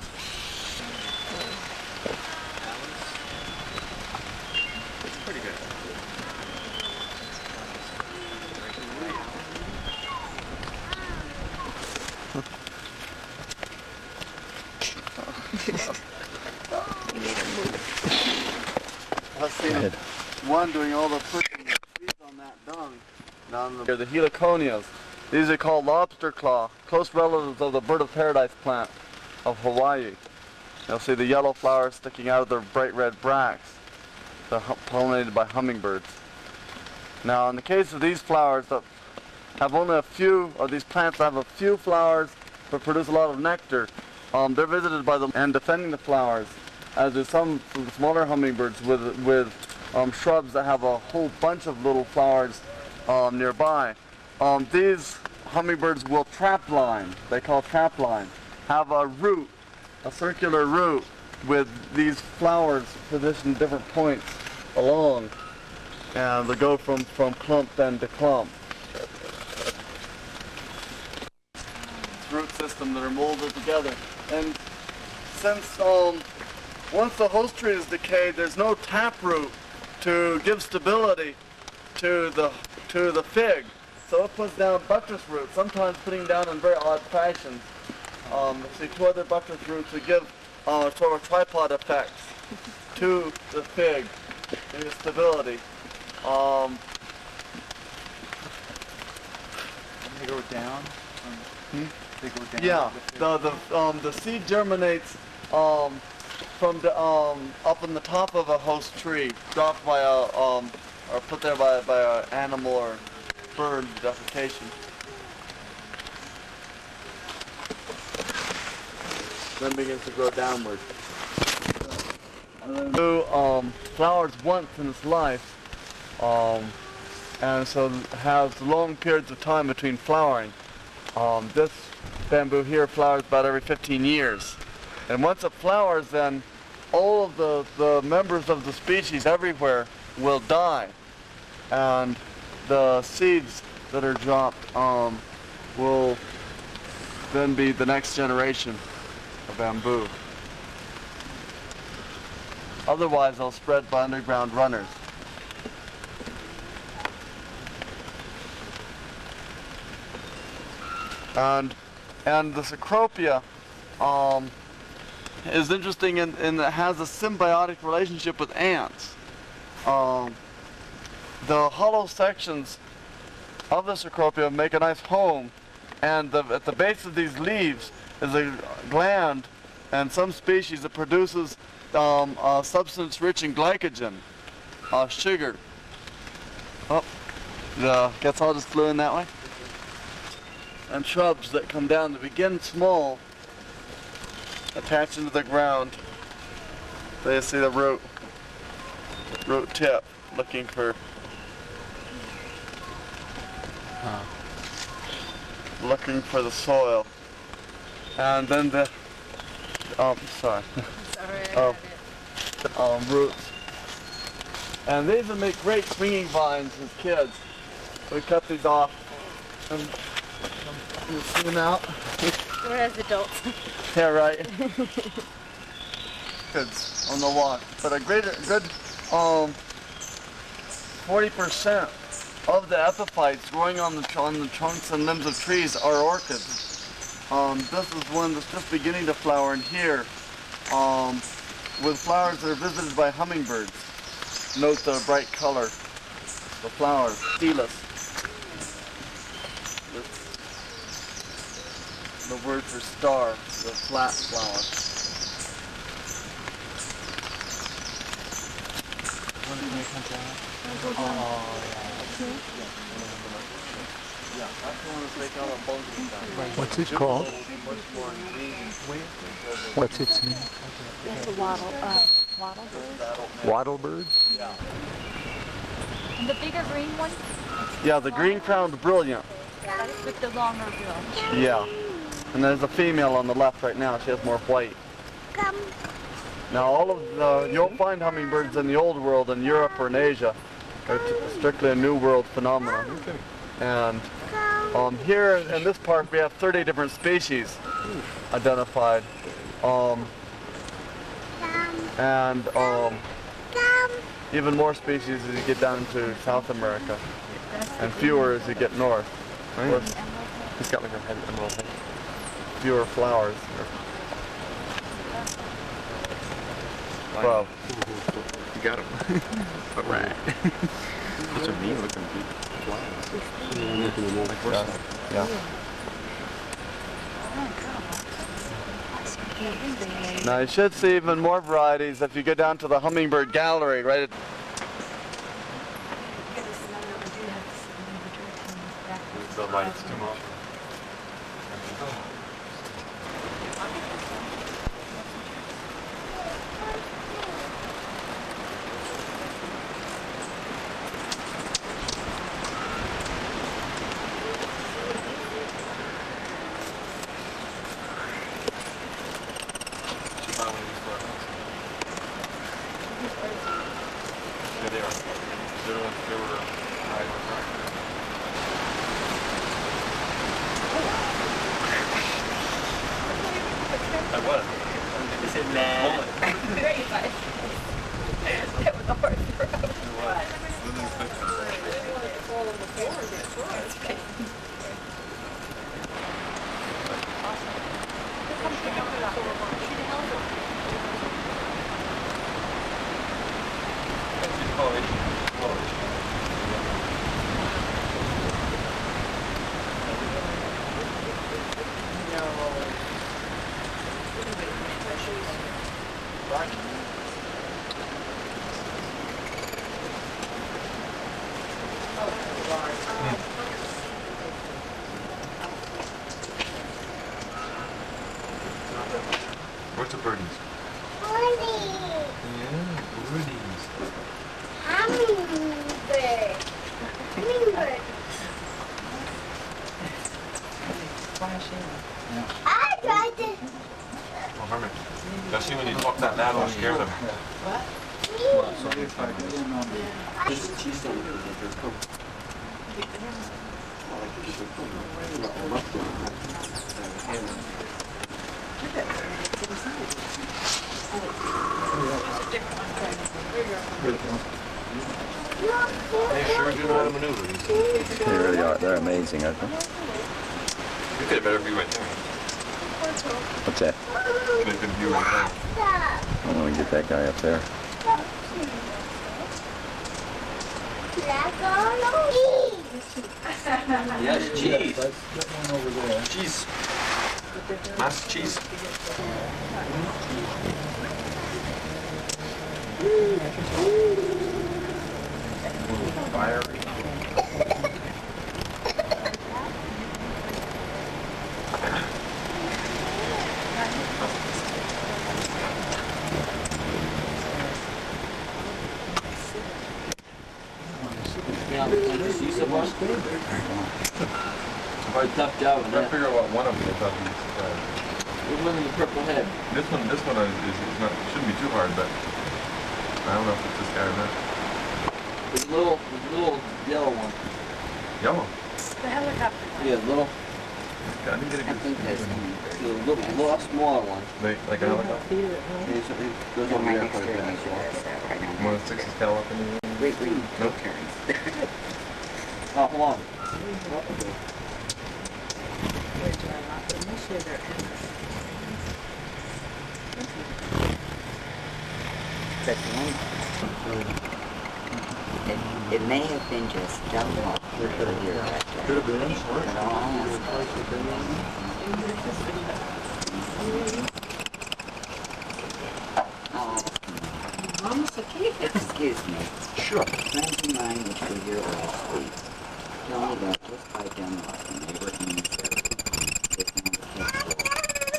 I've seen one doing all the pushing on that dung. Down the heliconias. These are called lobster claw, close relatives of the bird of paradise plant of Hawaii. You'll see the yellow flowers sticking out of their bright red bracts. They're pollinated by hummingbirds. Now, in the case of these flowers that have only a few, or these plants that have a few flowers but produce a lot of nectar, they're visited by them and defending the flowers, as do some smaller hummingbirds with shrubs that have a whole bunch of little flowers nearby. These hummingbirds will trapline, they call trapline, have a root, a circular root with these flowers positioned at different points along, and they go from clump then to clump. Root system that are molded together, and since once the host tree is decayed, there's no taproot to give stability to the fig, so it puts down buttress roots, sometimes putting down in very odd fashions. See, two other buttress roots that give sort of tripod effects to the fig and the stability. They go down. They go down. Yeah, the seed germinates from the up in the top of a host tree, dropped by a or put there by an animal or bird defecation. Then begins to grow downward. Flowers once in its life, and so has long periods of time between flowering. This bamboo here flowers about every 15 years. And once it flowers, then all of the members of the species everywhere will die, and the seeds that are dropped will then be the next generation of bamboo. Otherwise, they'll spread by underground runners. And the Cecropia is interesting in that it has a symbiotic relationship with ants. The hollow sections of the Cecropia make a nice home, and at the base of these leaves is a gland, and some species that produces a substance rich in glycogen, sugar. Oh, guess all just flew in that way. And shrubs that come down to begin small, attach into the ground. There you see the root tip looking for the soil, and then the roots. And these would make great swinging vines as kids. We cut these off and you see them out. We're as adults. Yeah, right. Kids on the walk, but a good 40% of the epiphytes growing on the trunks and limbs of trees are orchids. This is one that's just beginning to flower in here, with flowers that are visited by hummingbirds. Note the bright color, the flowers, steeless. The word for star, the flat flower. What's it called? What's its name? That's a wattle bird. Wattle bird? Yeah. And the bigger green one? Yeah, the green-crowned brilliant. That's with the longer bill. Yeah. And there's a female on the left right now. She has more white. Now, you'll find hummingbirds in the old world in Europe or in Asia. They're strictly a New World phenomenon. And here in this park, we have 30 different species identified. Even more species as you get down into South America, and fewer as you get north. He's got like a emerald head. Fewer flowers. Well, You got him. Alright. Those are mean looking flowers. yeah. Now you should see even more varieties if you go down to the hummingbird gallery, right at The lights too much. Yeah, they are. They were I was. Is it mad? Very much. It was a hard throw. What's a birdies? Yeah, birdies. Hummingbird. I tried to. Well, remember, you see when you talk that loud, it'll scare them. They sure do know how to maneuver these things. They really are. They're amazing, aren't they? You get a better view right there. What's that? You get a good view right there. I want to get that guy up there. Yes, cheese. Cheese. Mass cheese. Fiery. Hard, tough job. I'm trying to figure out what one of them is up in this. Which one in the purple head? This one is not, shouldn't be too hard, but I don't know if it's this guy or not. There's a little yellow one. Yellow? The helicopter. Yeah, little. I didn't get a good The little smaller one. like a helicopter? It goes over there quite a bit as well. One that sticks his tail up in the air? Wait. Nope. Oh, hold on. It may have been just double up here. Could have been. Excuse me. Sure. Friends of mine which were here last week tell me that just by dumb luck when they were in this area, they found a pistol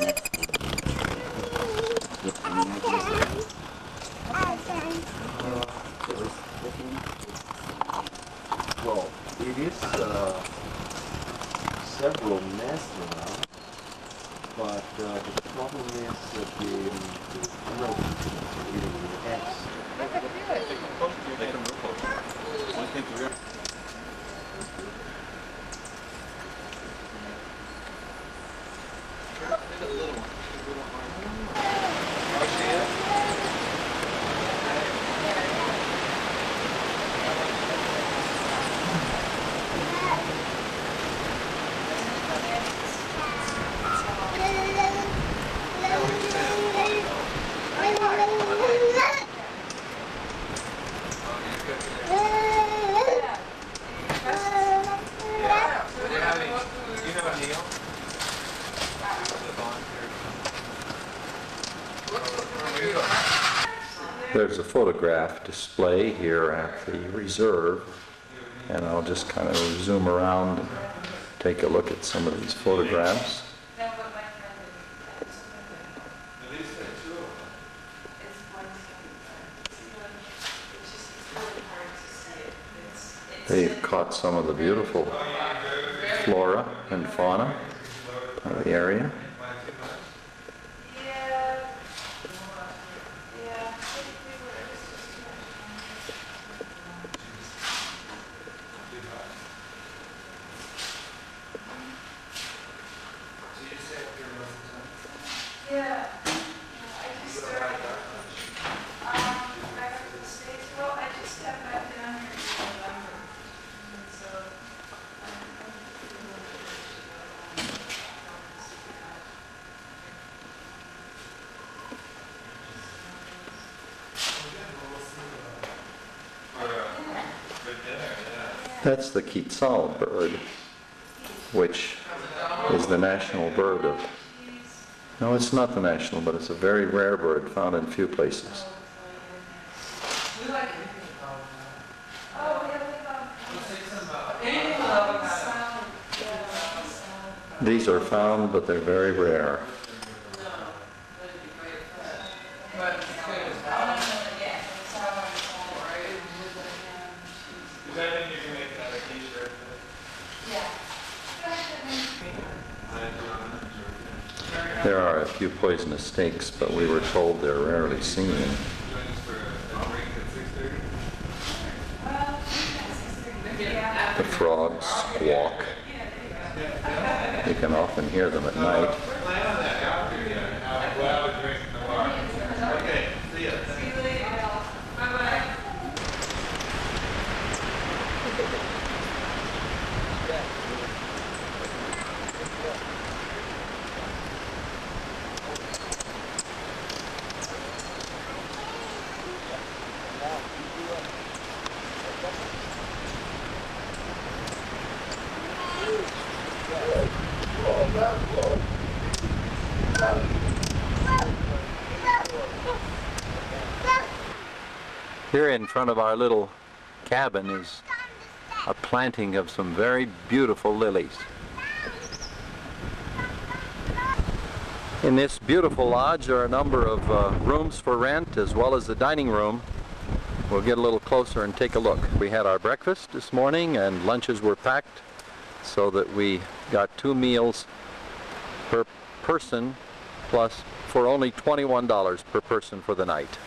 next to them. It's in their desert. It was within Well, it is several nests around, but the problem is that the girl is eating the eggs. They come real close. One thing to real. There's a photograph display here at the reserve, and I'll just kind of zoom around and take a look at some of these photographs. They've caught some of the beautiful flora and fauna of the area. That's the quetzal bird, which is the national bird of... No, it's not the national, but it's a very rare bird found in few places. These are found, but they're very rare. There are a few poisonous snakes, but we were told they're rarely seen. The frogs squawk. You can often hear them at night. Here in front of our little cabin is a planting of some very beautiful lilies. In this beautiful lodge there are a number of rooms for rent as well as the dining room. We'll get a little closer and take a look. We had our breakfast this morning and lunches were packed so that we got 2 meals per person, plus for only $21 per person for the night.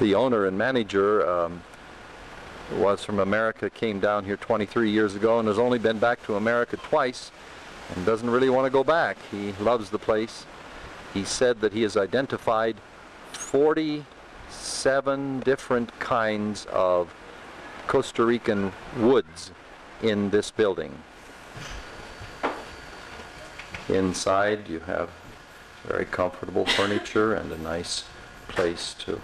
The owner and manager was from America, came down here 23 years ago and has only been back to America twice and doesn't really want to go back. He loves the place. He said that he has identified 47 different kinds of Costa Rican woods in this building. Inside you have very comfortable furniture and a nice place to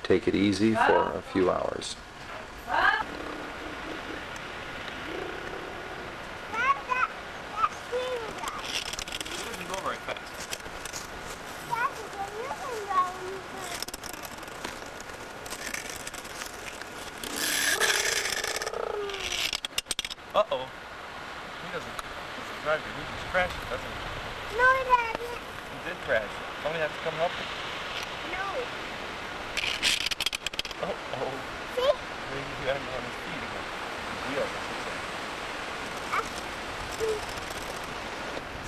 take it easy for a few hours. Uh-oh. He doesn't drive you. He just crashes, doesn't he? No, it hasn't. He did crash. Somebody has to come help him. No. Oh. See? Maybe you have him on his feet again. His wheels, I should say.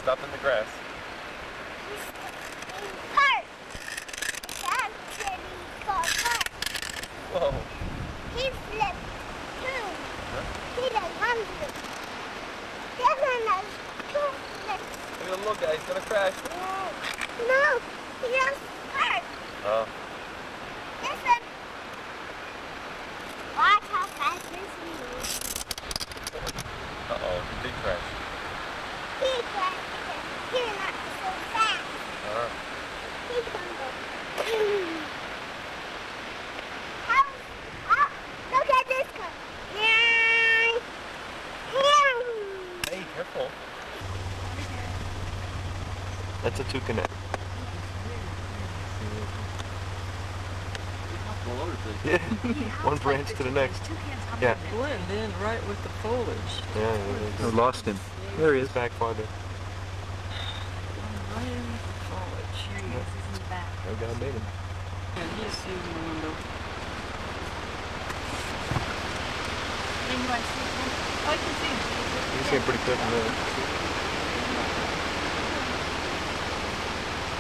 Stop in the grass. He's in park. Dad said he called park. Whoa. He flipped too. Huh? He does one flip. This one has 2 flips. Look at the little guy. He's going to crash. No, he just park. Oh. This one. Watch how fast this moves. Uh-oh. He did crash. He crashed because he's not so fast. He's gonna go. Look at this one. Hey, careful. That's a toucan. Yeah, one branch to the next. Yeah. Blend in right with the foliage. Yeah, I lost him. There he is. Back farther. Right in with the foliage. Here he is. He's in the back. Oh, God made him. And he's through the window. Then you want to see him? Oh, I can see him. You can see him pretty clear from there.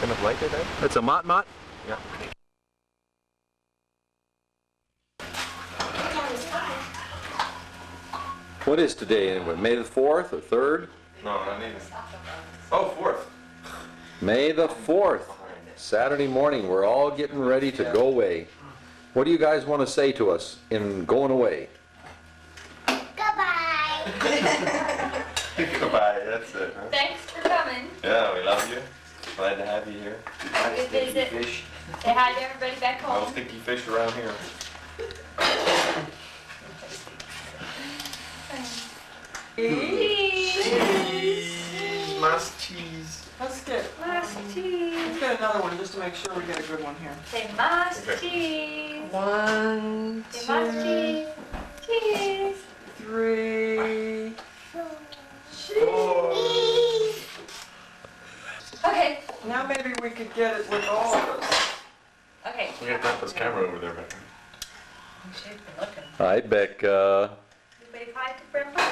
Enough light there, Dad? That's a mott-mott? Yeah. What is today? May the 4th or 3rd? No, not even. Oh, 4th. May the 4th. Saturday morning. We're all getting ready to go away. What do you guys want to say to us in going away? Goodbye. Goodbye, that's it, huh? Thanks for coming. Yeah, we love you. Glad to have you here. We visit. Say hi to everybody back No home. sticky fish around here. Cheese. Mas cheese. Let's get another one just to make sure we get a good one here. Say mas cheese. 1, Say mas 2, cheese. Cheese. 3. Okay. Now maybe we could get it with all of us. Okay. We gotta drop this camera over there, Becca. She's been looking. Hi, Becca. Everybody hi to Grandpa.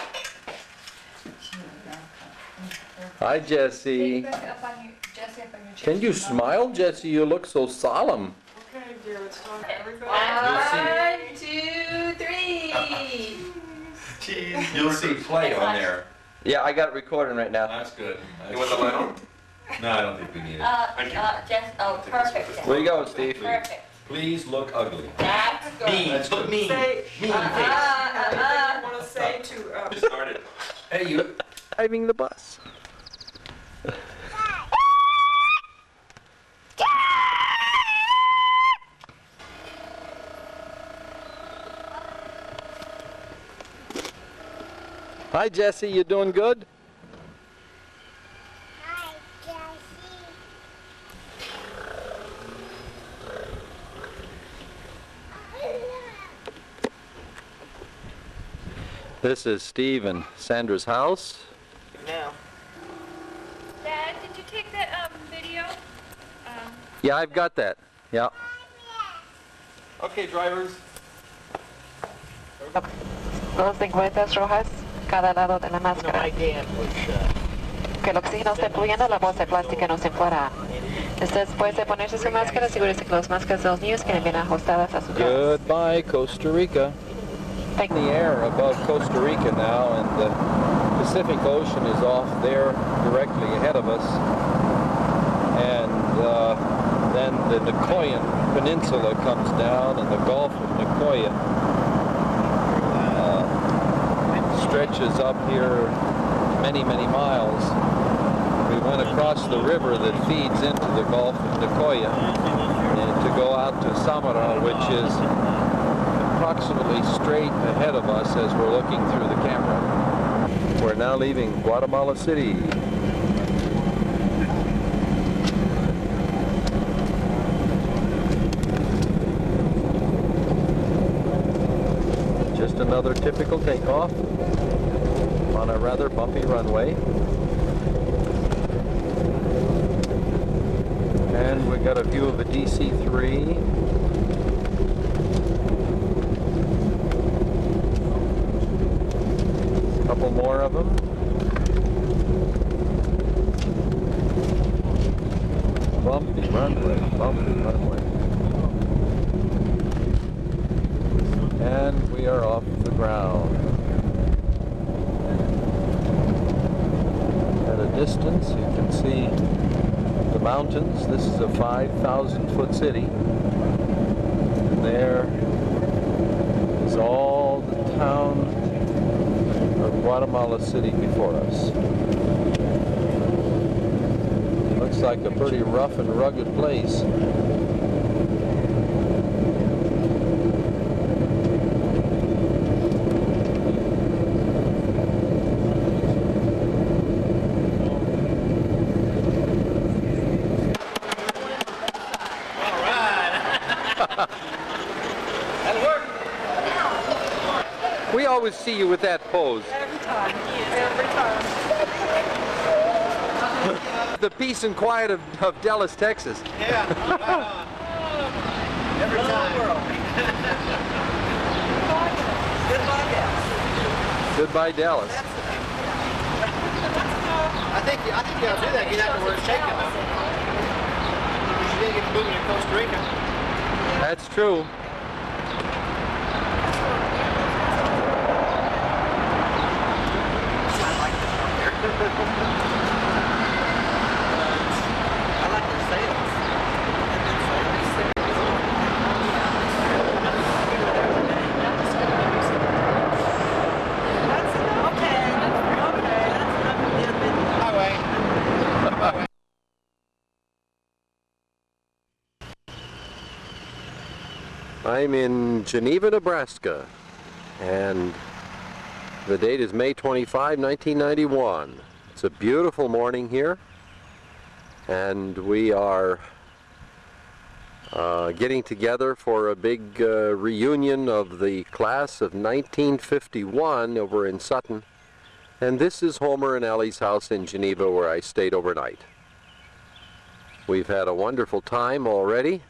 Hi, Jesse. Back up on your, Jesse, up on your Can you smile, Jesse? You look so solemn. Okay, dear, it's time for everybody. 1, 2, 3. Cheese. You'll see play on there. Yeah, I got it recording right now. That's good. You want the light on? No, I don't think we need it. Thank you. Perfect. Where you going, Steve? Perfect. Please look ugly. That's good. Mean, look mean. Say, Mean anything you want to say to, Just started. Hey, you. Driving the bus. Hi, Jesse. You doing good? Hi, Jesse. This is Steve and Sandra's house. Now. Dad, did you take that video? Yeah, I've got that. Yeah. Okay, drivers. 250 rojas cada lado de la máscara. Que el oxígeno esté fluyendo, la bolsa de plástico no se inflará. Después de ponerse su máscara, asegúrese que las máscaras de los niños queden bien ajustadas a su cara. Goodbye, Costa Rica. In the air above Costa Rica now, and the Pacific Ocean is off there directly ahead of us. And then the Nicoyan Peninsula comes down, and the Gulf of Nicoya stretches up here many, many miles. We went across the river that feeds into the Gulf of Nicoya and to go out to Samara, which is approximately straight ahead of us as we're looking through the camera. We're now leaving Guatemala City. Just another typical takeoff on a rather bumpy runway. And we got a view of a DC-3. Couple more of them. Bumpy runway, bumpy runway. And we are off the ground. At a distance, you can see the mountains. This is a 5,000-foot city. And there is all the town of Guatemala City before us. Looks like a pretty rough and rugged place. We always see you with that pose. every time, every time. The peace and quiet of Dallas, Texas. Yeah. Every time. Goodbye, Dallas. I think you ought to do that. Get out to where it's shaking. You didn't get moving in Costa Rica. That's true. I like the sails. I'm in Geneva, Nebraska, and the date is May 25, 1991. It's a beautiful morning here, and we are getting together for a big reunion of the class of 1951 over in Sutton. And this is Homer and Ellie's house in Geneva, where I stayed overnight. We've had a wonderful time already,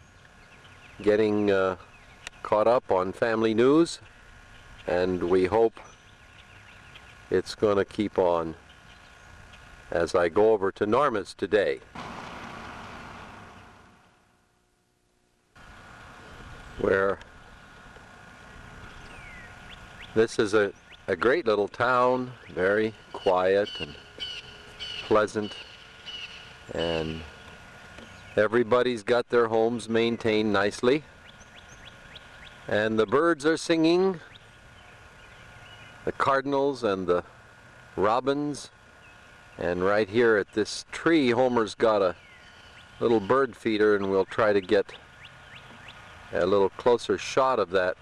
getting caught up on family news, and we hope it's going to keep on as I go over to Norma's today. Where this is a great little town, very quiet and pleasant, and everybody's got their homes maintained nicely, and the birds are singing, the cardinals and the robins, and right here at this tree Homer's got a little bird feeder, and we'll try to get a little closer shot of that.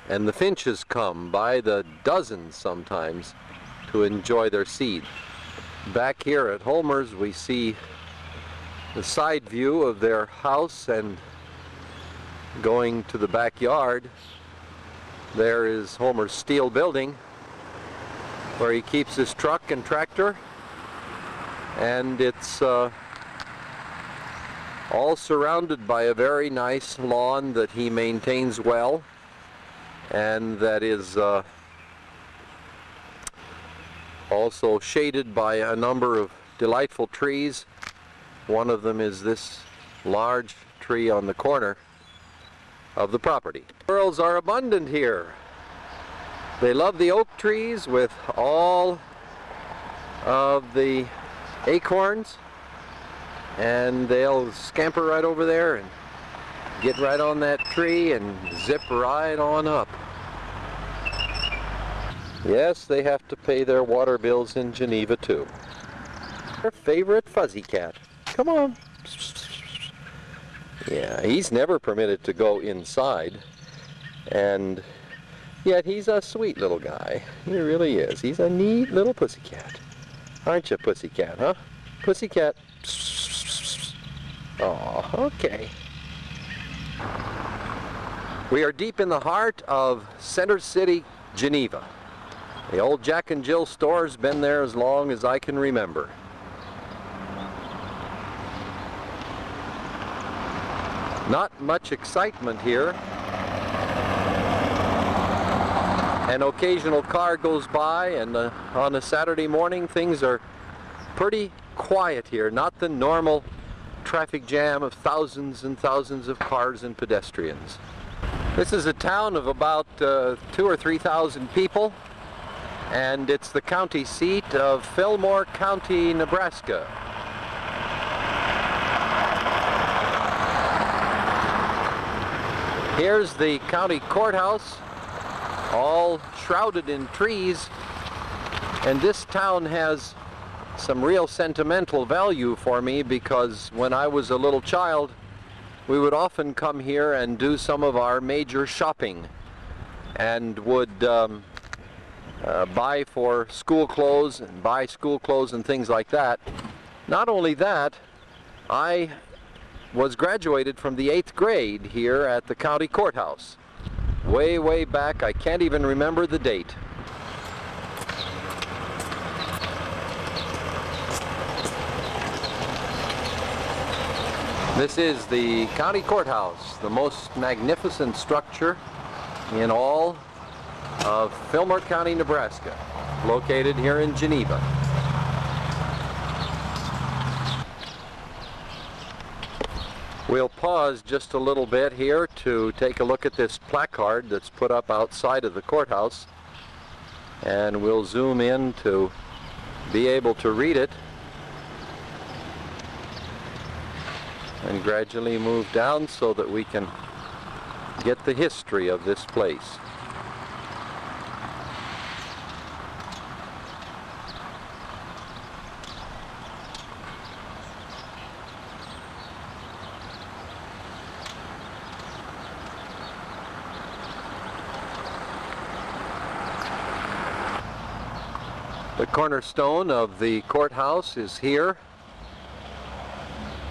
And the finches come by the dozens sometimes to enjoy their seed. Back here at Homer's we see the side view of their house, and going to the backyard there is Homer's steel building where he keeps his truck and tractor, and it's all surrounded by a very nice lawn that he maintains well, and that is also shaded by a number of delightful trees. One of them is this large tree on the corner of the property. Squirrels are abundant here. They love the oak trees with all of the acorns, and they'll scamper right over there and get right on that tree and zip right on up. Yes, they have to pay their water bills in Geneva too. Their favorite fuzzy cat. Come on. Yeah, he's never permitted to go inside, and yet he's a sweet little guy. He really is. He's a neat little pussycat. Aren't you, pussycat, huh? Pussycat. Oh, okay. We are deep in the heart of Center City, Geneva. The old Jack and Jill store's been there as long as I can remember. Not much excitement here. An occasional car goes by, and on a Saturday morning things are pretty quiet here. Not the normal traffic jam of thousands and thousands of cars and pedestrians. This is a town of about 2,000 or 3,000 people, and it's the county seat of Fillmore County, Nebraska. Here's the county courthouse, all shrouded in trees, and this town has some real sentimental value for me, because when I was a little child we would often come here and do some of our major shopping, and would buy for school clothes and buy school clothes and things like that. Not only that, I was graduated from the 8th grade here at the county courthouse. Way back, I can't even remember the date. This is the county courthouse, the most magnificent structure in all of Fillmore County, Nebraska, located here in Geneva. We'll pause just a little bit here to take a look at this placard that's put up outside of the courthouse, and we'll zoom in to be able to read it, and gradually move down so that we can get the history of this place. The cornerstone of the courthouse is here,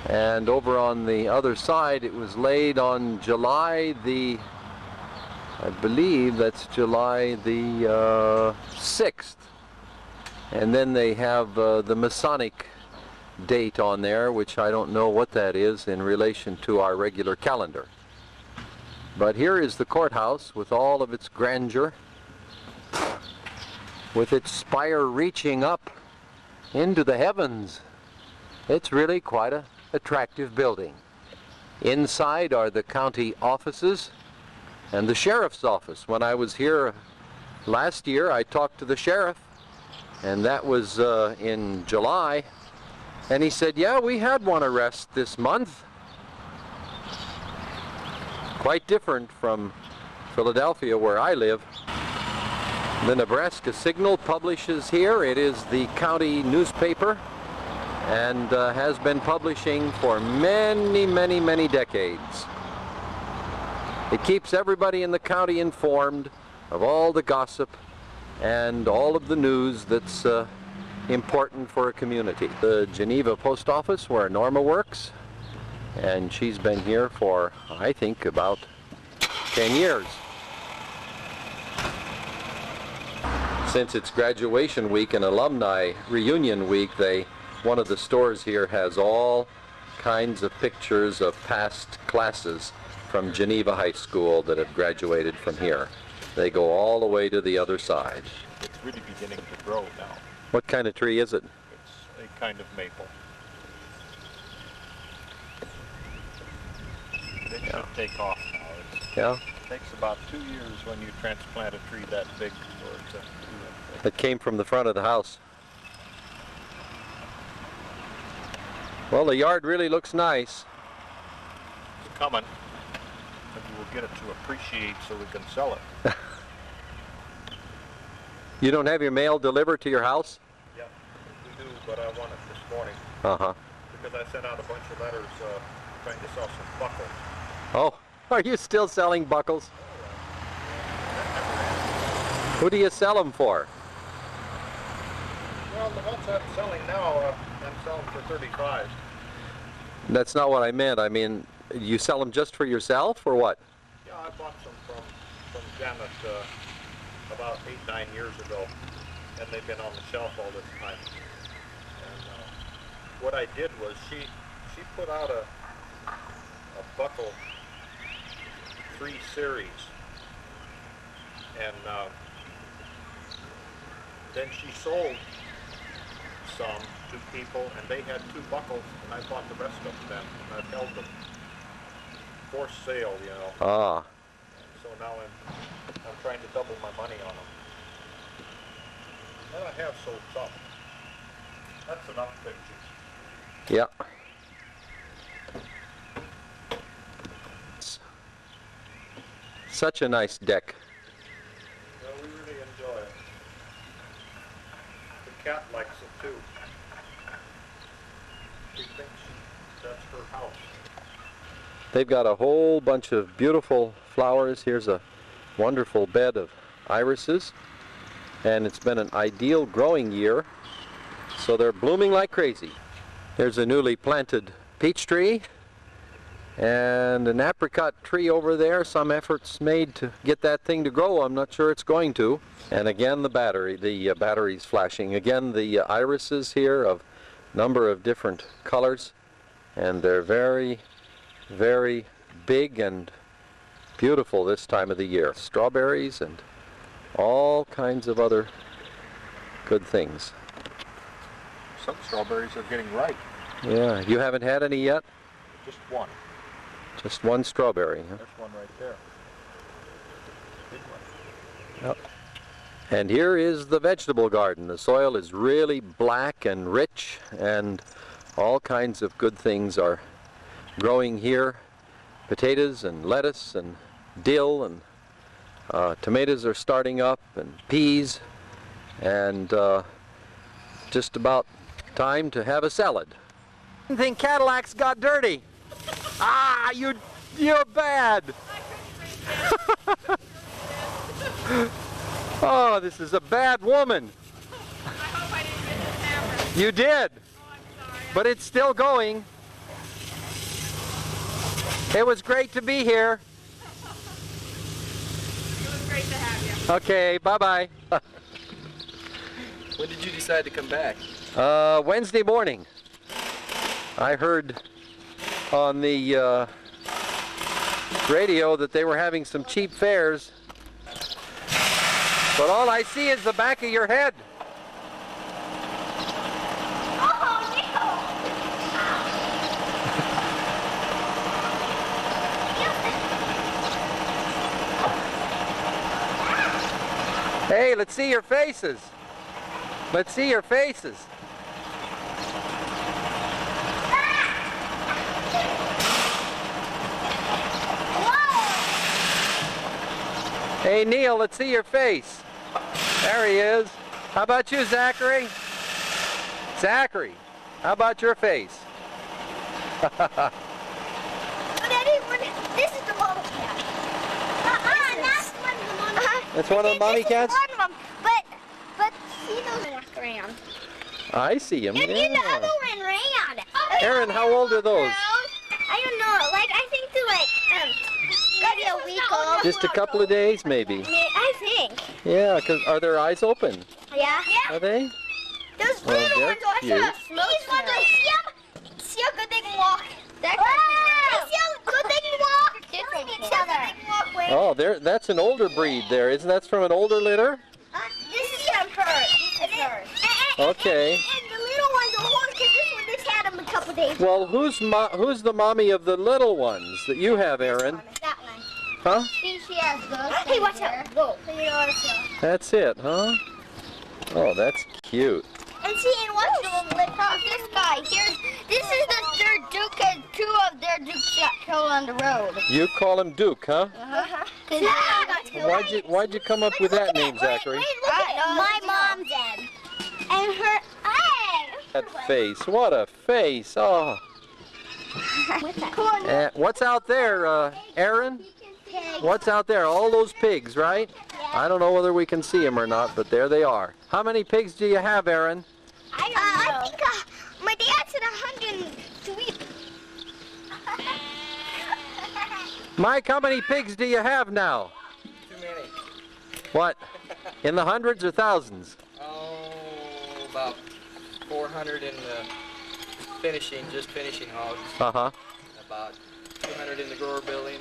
and over on the other side it was laid on July the, I believe that's July the 6th, and then they have the Masonic date on there, which I don't know what that is in relation to our regular calendar. But here is the courthouse with all of its grandeur, with its spire reaching up into the heavens. It's really quite an attractive building. Inside are the county offices and the sheriff's office. When I was here last year, I talked to the sheriff, and that was in July, and he said, yeah, we had one arrest this month. Quite different from Philadelphia, where I live. The Nebraska Signal publishes here. It is the county newspaper and has been publishing for many, many, many decades. It keeps everybody in the county informed of all the gossip and all of the news that's important for a community. The Geneva Post Office, where Norma works, and she's been here for, I think, about 10 years. Since it's graduation week and alumni reunion week, one of the stores here has all kinds of pictures of past classes from Geneva High School that have graduated from here. They go all the way to the other side. It's really beginning to grow now. What kind of tree is it? It's a kind of maple. It should take off now. It takes about 2 years when you transplant a tree that big for it to do that. It came from the front of the house. Well, the yard really looks nice. It's coming. Maybe we'll get it to appreciate so we can sell it. You don't have your mail delivered to your house? Yeah, we do, but I want it this morning. Uh-huh. Because I sent out a bunch of letters trying to sell some buckles. Oh, are you still selling buckles? Who do you sell them for? Well, the ones I'm selling now, I'm selling for 35. That's not what I meant. I mean, you sell them just for yourself, or what? Yeah, I bought some from Janet about 8-9 years ago, and they've been on the shelf all this time. And what I did was she put out a buckle 3 series, and then she sold some to people, and they had 2 buckles, and I bought the rest of them, and I've held them for sale, you know. Ah. And so now I'm trying to double my money on them. And I have sold some. That's enough pictures. Yeah. Such a nice deck. Well, we really enjoy it. The cat likes it too. She thinks that's her house. They've got a whole bunch of beautiful flowers. Here's a wonderful bed of irises, and it's been an ideal growing year, so they're blooming like crazy. There's a newly planted peach tree and an apricot tree over there. Some efforts made to get that thing to grow. I'm not sure it's going to. And again, the battery's flashing. Again, the irises here of a number of different colors, and they're very, very big and beautiful this time of the year. Strawberries and all kinds of other good things. Some strawberries are getting ripe. Yeah, you haven't had any yet? Just one. Just one strawberry, huh? There's one right there. Big one. Yep. And here is the vegetable garden. The soil is really black and rich, and all kinds of good things are growing here. Potatoes and lettuce and dill, and tomatoes are starting up, and peas, and just about time to have a salad. I think Cadillacs got dirty. Ah, you're bad. Oh, this is a bad woman. I hope I didn't miss the camera. You did. Oh, I'm sorry. But it's still going. It was great to be here. It was great to have you. Okay, bye-bye. When did you decide to come back? Wednesday morning. I heard on the radio that they were having some cheap fares, but all I see is the back of your head. Hey, let's see your faces. Let's see your faces. Hey, Neil, let's see your face. There he is. How about you, Zachary? Zachary, how about your face? This is the mommy cat. That's one of the mommy. That's one of the mommy cats? One of them, but he doesn't walk around. I see him, And the yeah. other one ran. Aaron, how old are those? I don't know. Like I think they're maybe a week old. Just a couple of days, maybe. I think. Yeah, because are their eyes open? Yeah. Are they? Those Well, little they're ones also cute. have smoke. These ones see how good they can walk. See how good they can walk. Different see how good they can walk with. Oh, that's an older breed there. Isn't that from an older litter? This is hers. This is hers. Okay. And the little ones are horny because this one just had them a couple days. Well, who's the mommy of the little ones that you have, Aaron? That one. Huh? See, she has those. Hey, watch out. Whoa. You know what I'm saying? That's it, huh? Oh, that's cute. And see, and watch them lick off this guy. This is the third Duke and two of their Dukes got killed on the road. You call him Duke, huh? Uh-huh. Why'd you come up with that name, Zachary? My mom's dead. And her eye. That face. What a face. Oh. What's out there, Aaron? What's out there? All those pigs, right? I don't know whether we can see them or not, but there they are. How many pigs do you have, Aaron? I don't know. I think my dad said 103. Mike, how many pigs do you have now? Too many. What? In the hundreds or thousands? Oh, about 400 in the just finishing hogs. Uh-huh. About 200 in the grower building,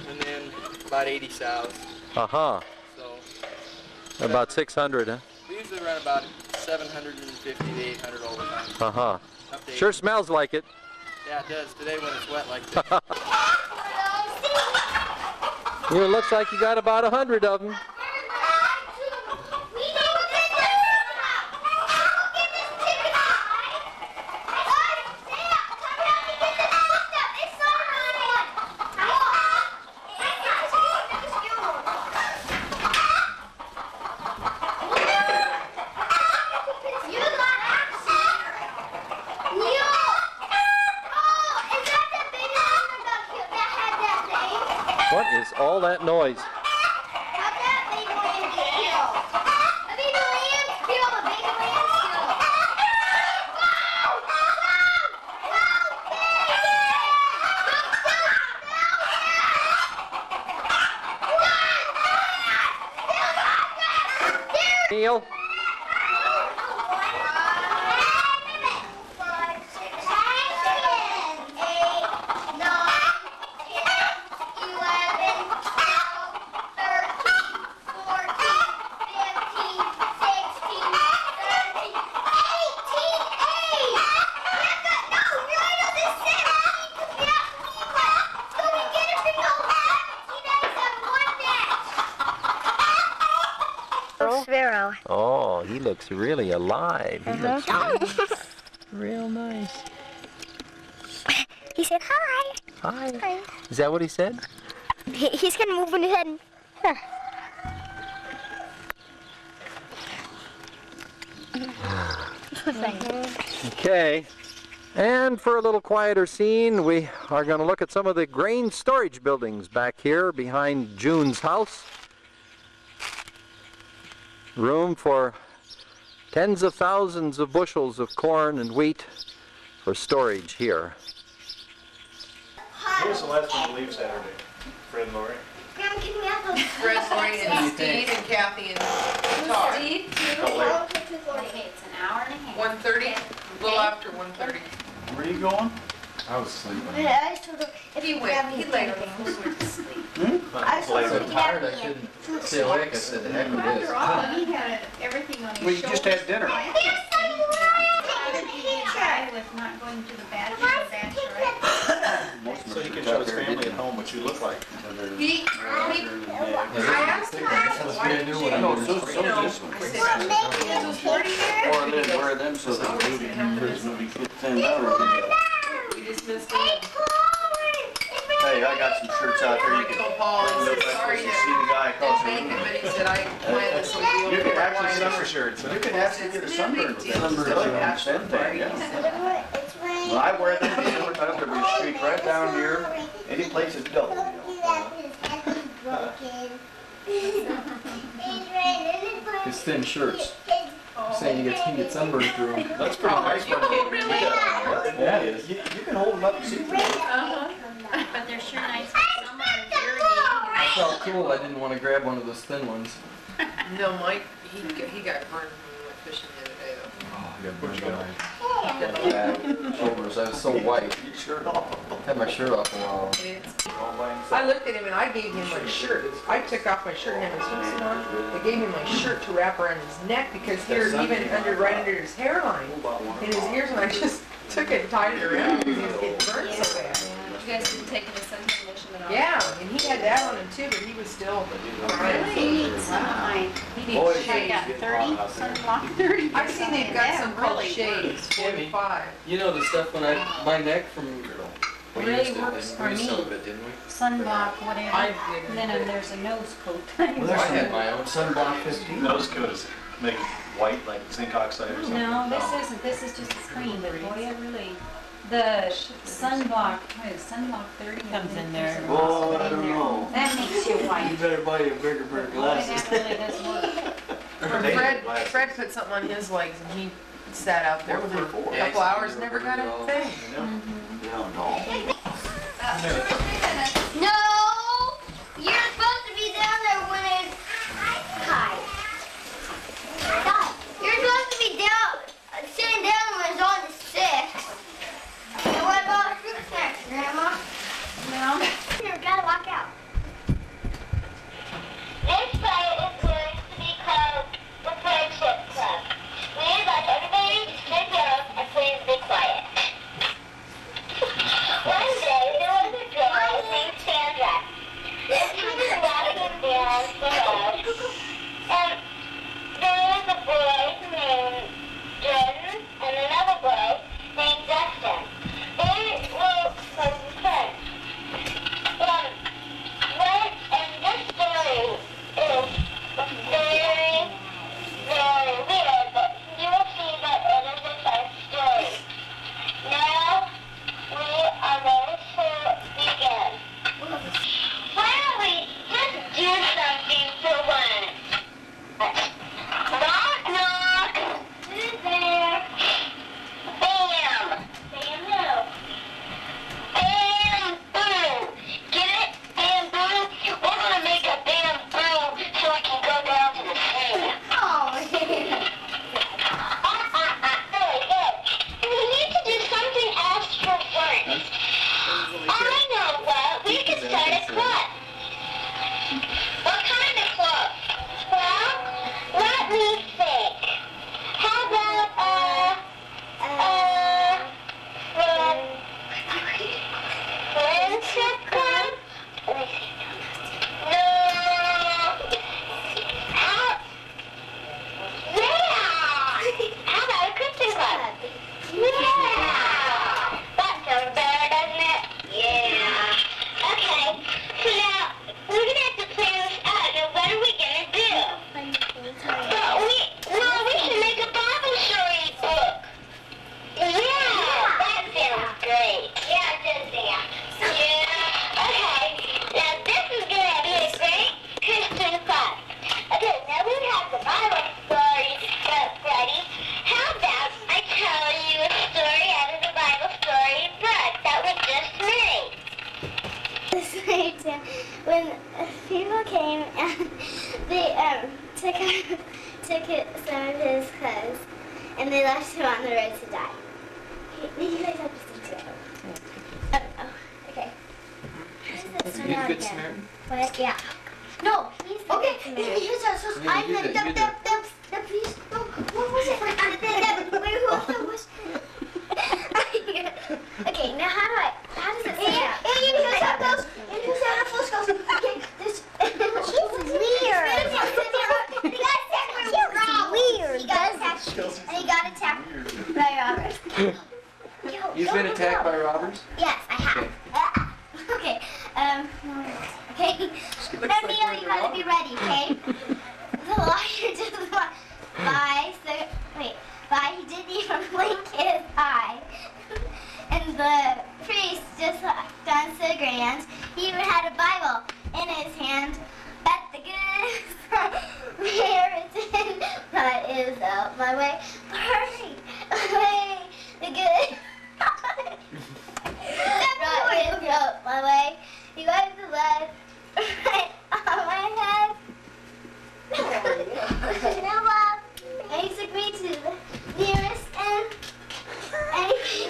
and then about 80 sows. Uh-huh. So About 600, huh? we usually run about 750 to 800 all the time. Uh-huh. Up to Sure 80. smells like it. Yeah, it does. Today when it's wet like this. It looks like you got about 100 of them. What is all that noise? Neil? Oh, he looks really alive. He looks real nice. He said hi. Hi. Is that what he said? He's kind of moving his head. Okay. And for a little quieter scene, we are going to look at some of the grain storage buildings back here behind June's house. Room for tens of thousands of bushels of corn and wheat for storage here. Who was the last one to leave Saturday? Fred and Lori? Grandma, can we have a... Fred, Lori, and Steve, and Kathy, and Todd. Steve, How late? it's an hour and a half. 1:30, a little after 1:30. Where are you going? I was sleeping. I just told her if He you went, grab me he a laid thing. on the floor to sleep. I just told her So to tired grab I me couldn't stay awake. I said, the heck with this. He had everything on his Well, you just had dinner. I was not going to the bathroom, most of them can show his family at home what you look like. I asked him why did you Or Lynn, wear them so that the movie gets sent out. We just missed it. Hey, I got some shirts out there. You can Uncle Paul look is back sorry and see the guy across the make room. it, but he said I planned this with you. You can actually summer shirts. You can actually get a sunburn with that. Sunburn, yeah. Well, I wear them in the summertime to be streak right down here. Any place is double. His thin shirts. Saying he gets sunburned through them. That's pretty nice. Yeah, it is. You can hold them up and see through. But they're sure nice for summer and irrigating. I felt cool. I didn't want to grab one of those thin ones. No, Mike, he got burned when we went fishing the other day though. Oh, I got burned on my shoulders. I was so white. Had my shirt off a while. I looked at him and I gave him my shirt. I took off my shirt and had my swimsuit on. I gave him my shirt to wrap around his neck because here, even right under his hairline, in his ears, and I just took it and tied it around because he was getting burned so bad. You guys didn't take any suntan lotion at all? Yeah, and he had that on him too, but he was still. Really? Wow. He needs shades. got 30 sunblock. 30. I've seen they've got some called shades, 45. You know the stuff when my neck from. We Really used to, works for we used some me. of it, didn't we? Sunblock, whatever. I didn't. And then there's a nose coat. I had my own sunblock 15. Nose coat is make it white like zinc oxide or something. No, this isn't. This is just a cream, but boy, it really. The sunblock, what is sunblock 30 comes in there. Oh, I don't know. That makes you white. You better buy your bigger pair of Boy, glasses. that really does work. Fred put something on his legs and he sat out there for a couple hours, never got a thing. No, you're supposed to be down there when it's high. You're supposed to be down, sitting down when it's on the 6th. And what about fruit snacks, Grandma? No. You gotta walk out. This fight is going to be called the Friendship Club. We invite everybody to sit down and please be quiet. One day there was a girl named Sandra. She was walking down the road, and there was a boy named Jordan and another boy named Dustin. They were close friends. And this story is very, very weird, but you will see that it is a fun story. Now, we are ready to begin. Why don't we just do something for once? Knock, knock. Who's there? Bam. Bam, bamboo. Get it? Bamboo? We're going to make a bamboo so we can go down to the sea. Oh, very good. We need to do something else for fun. I know what. We could start a club. What kind of club? Well, let me think. How about, friendship club? Let me see. No. How about a Christian club? Yeah. That sounds better, doesn't it? Yeah. Okay. So now, we're going to have to plan this out. Now, what are we going to do? We should make a Bible story book. Yeah, that sounds great. Yeah, it does, yeah. Yeah, okay. Now this is going to be a great Christian class. Okay, now we have the Bible story ready. How about I tell you a story out of the Bible story book that we just made? When people came and they took some of his clothes and they left him on the road to die. You guys have to sit down. Oh, okay. That's a good Samaritan. What? Yeah. No, he's the good Samaritan. I'm the priest. What was it? Who was? Okay, now how does it say that? And he got attacked by robbers. You've been attacked by robbers? Yes, I have. Okay. Okay. Neil, you gotta be ready, okay? The lawyer just went by, he didn't even blink his eye. And the priest just done so grand. He even had a Bible in his hand. At the good Samaritan, that is out my way. Hurry, away, the good. That is out my way. You wiped the blood right on my head. No love. And he took me to the nearest end. And he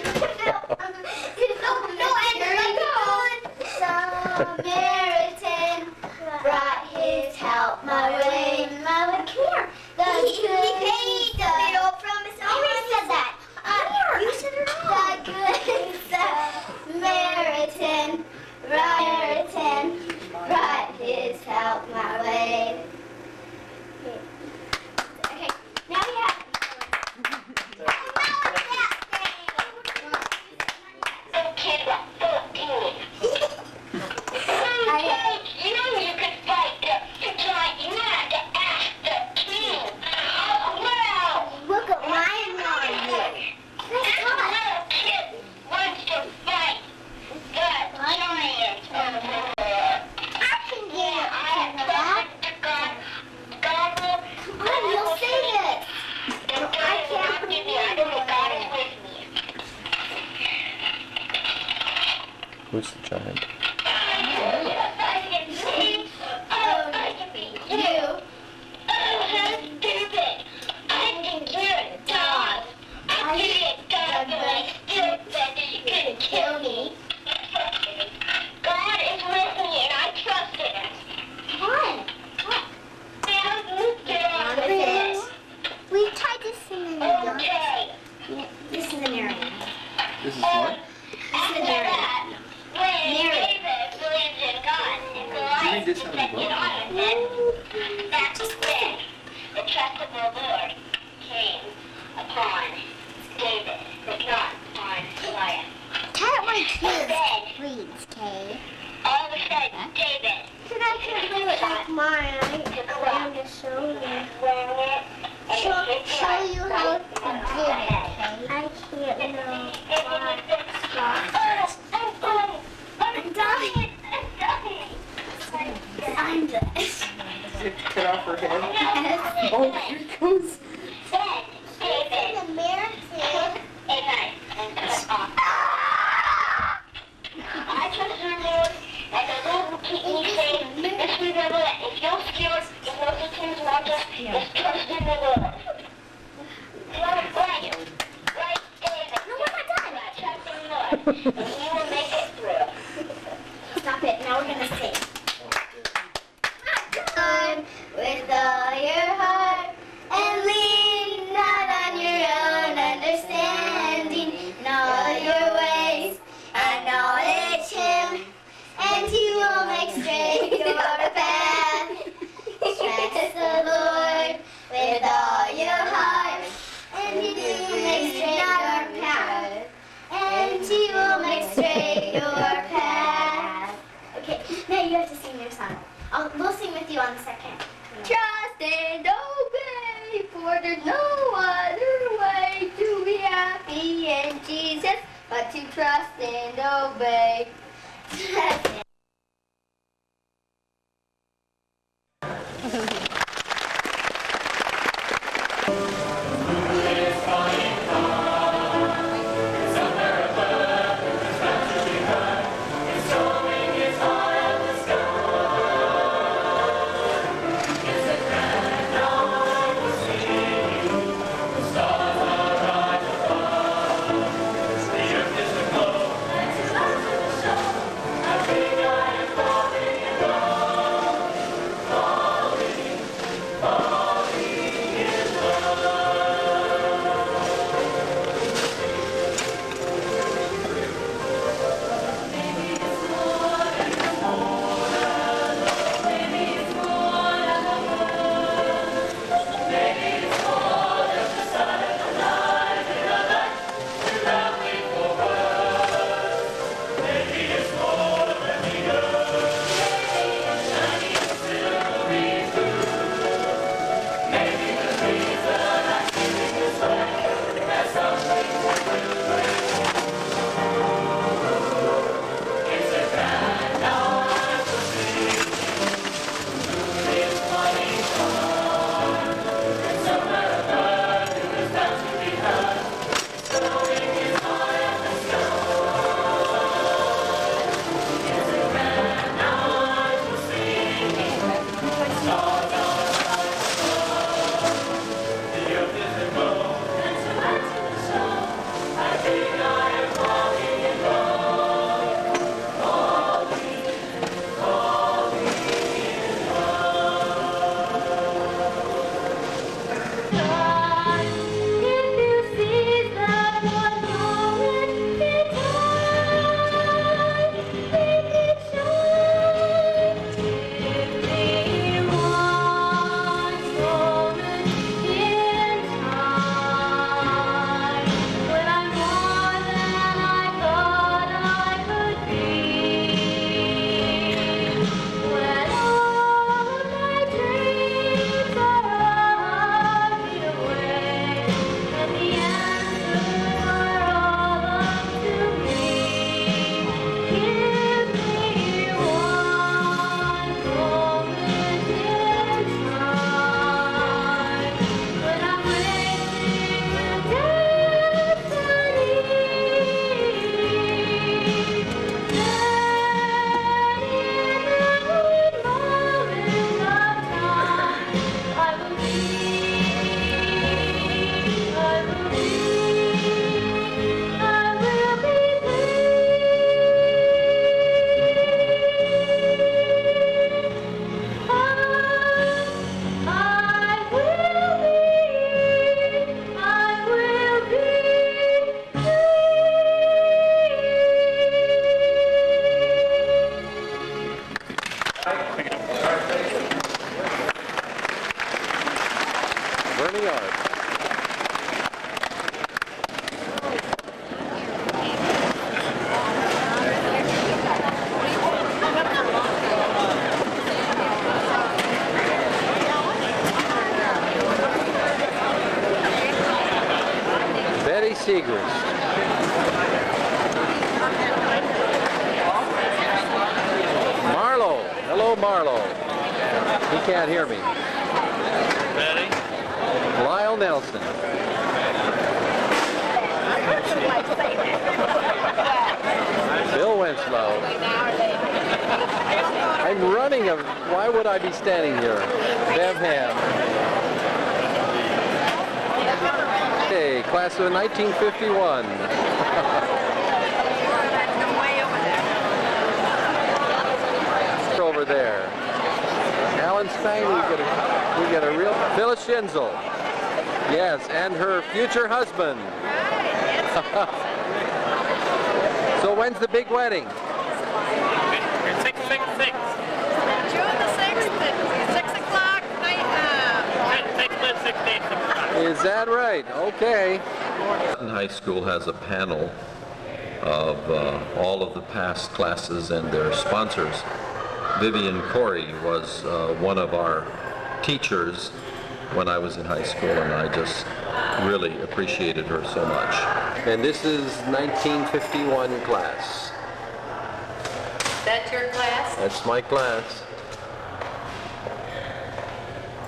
Samaritan brought his help my way. My way, come here. The good old promise. I already said that. You said it wrong. The good Samaritan brought his help my way. Okay, now we have. Okay, you know you could fight the giant. You had to ask the king. Well, look at my annoying. This little kid wants to fight the giant. I can get it. I have to God. God will. Come on, you'll say this. I can't believe it. I know God is with me. Who's the giant? Kill me. God is with me and I trust it. What? We tried to sing in the okay. This is an area. This is what? This is an area. When David believes in God and Goliath is protected on him, that's when the trust of the Lord came upon David, but not on Goliath. Tell my kids, please, Kay. All of a sudden, David. Did I can't do it like mine? I'm going to show you. Show you how to do it, Kay. I can't know why. I'm dying. I'm dying. Cut off her head? Yes. Oh, here it goes. Then, David, the mirror, a knife, and cut off. I trust in the Lord, and the Lord will keep me safe. Just remember that if you're scared, if those things watch us, just trust in the Lord. Right, David. No, we're not done. Trust in the Lord, and we will make it through. Stop it. Now we're gonna sing. With all your heart, and lean not on your own understanding, in all your ways, acknowledge Him, and He will make straight your path. Trust the Lord with all your heart, and He will make straight your path, and He will make straight your path. Okay, now you have to sing your song. We'll sing with you on the second. Trust and obey, for there's no other way to be happy in Jesus but to trust and obey. Trust and Segrist. Marlo. Hello, Marlo. He can't hear me. Ready? Lyle Nelson. Bill Winslow. I'm running. Why would I be standing here? Bev Ham. Hey, class of 1951. Over there. Alan Spang, we get a real Phyllis Schinzel. Yes, and her future husband. So when's the big wedding? 666. June the 6th at 6 o'clock. Is that right? Okay. High school has a panel of all of the past classes and their sponsors. Vivian Corey was one of our teachers when I was in high school, and I just really appreciated her so much. And this is 1951 class. That's your class? That's my class.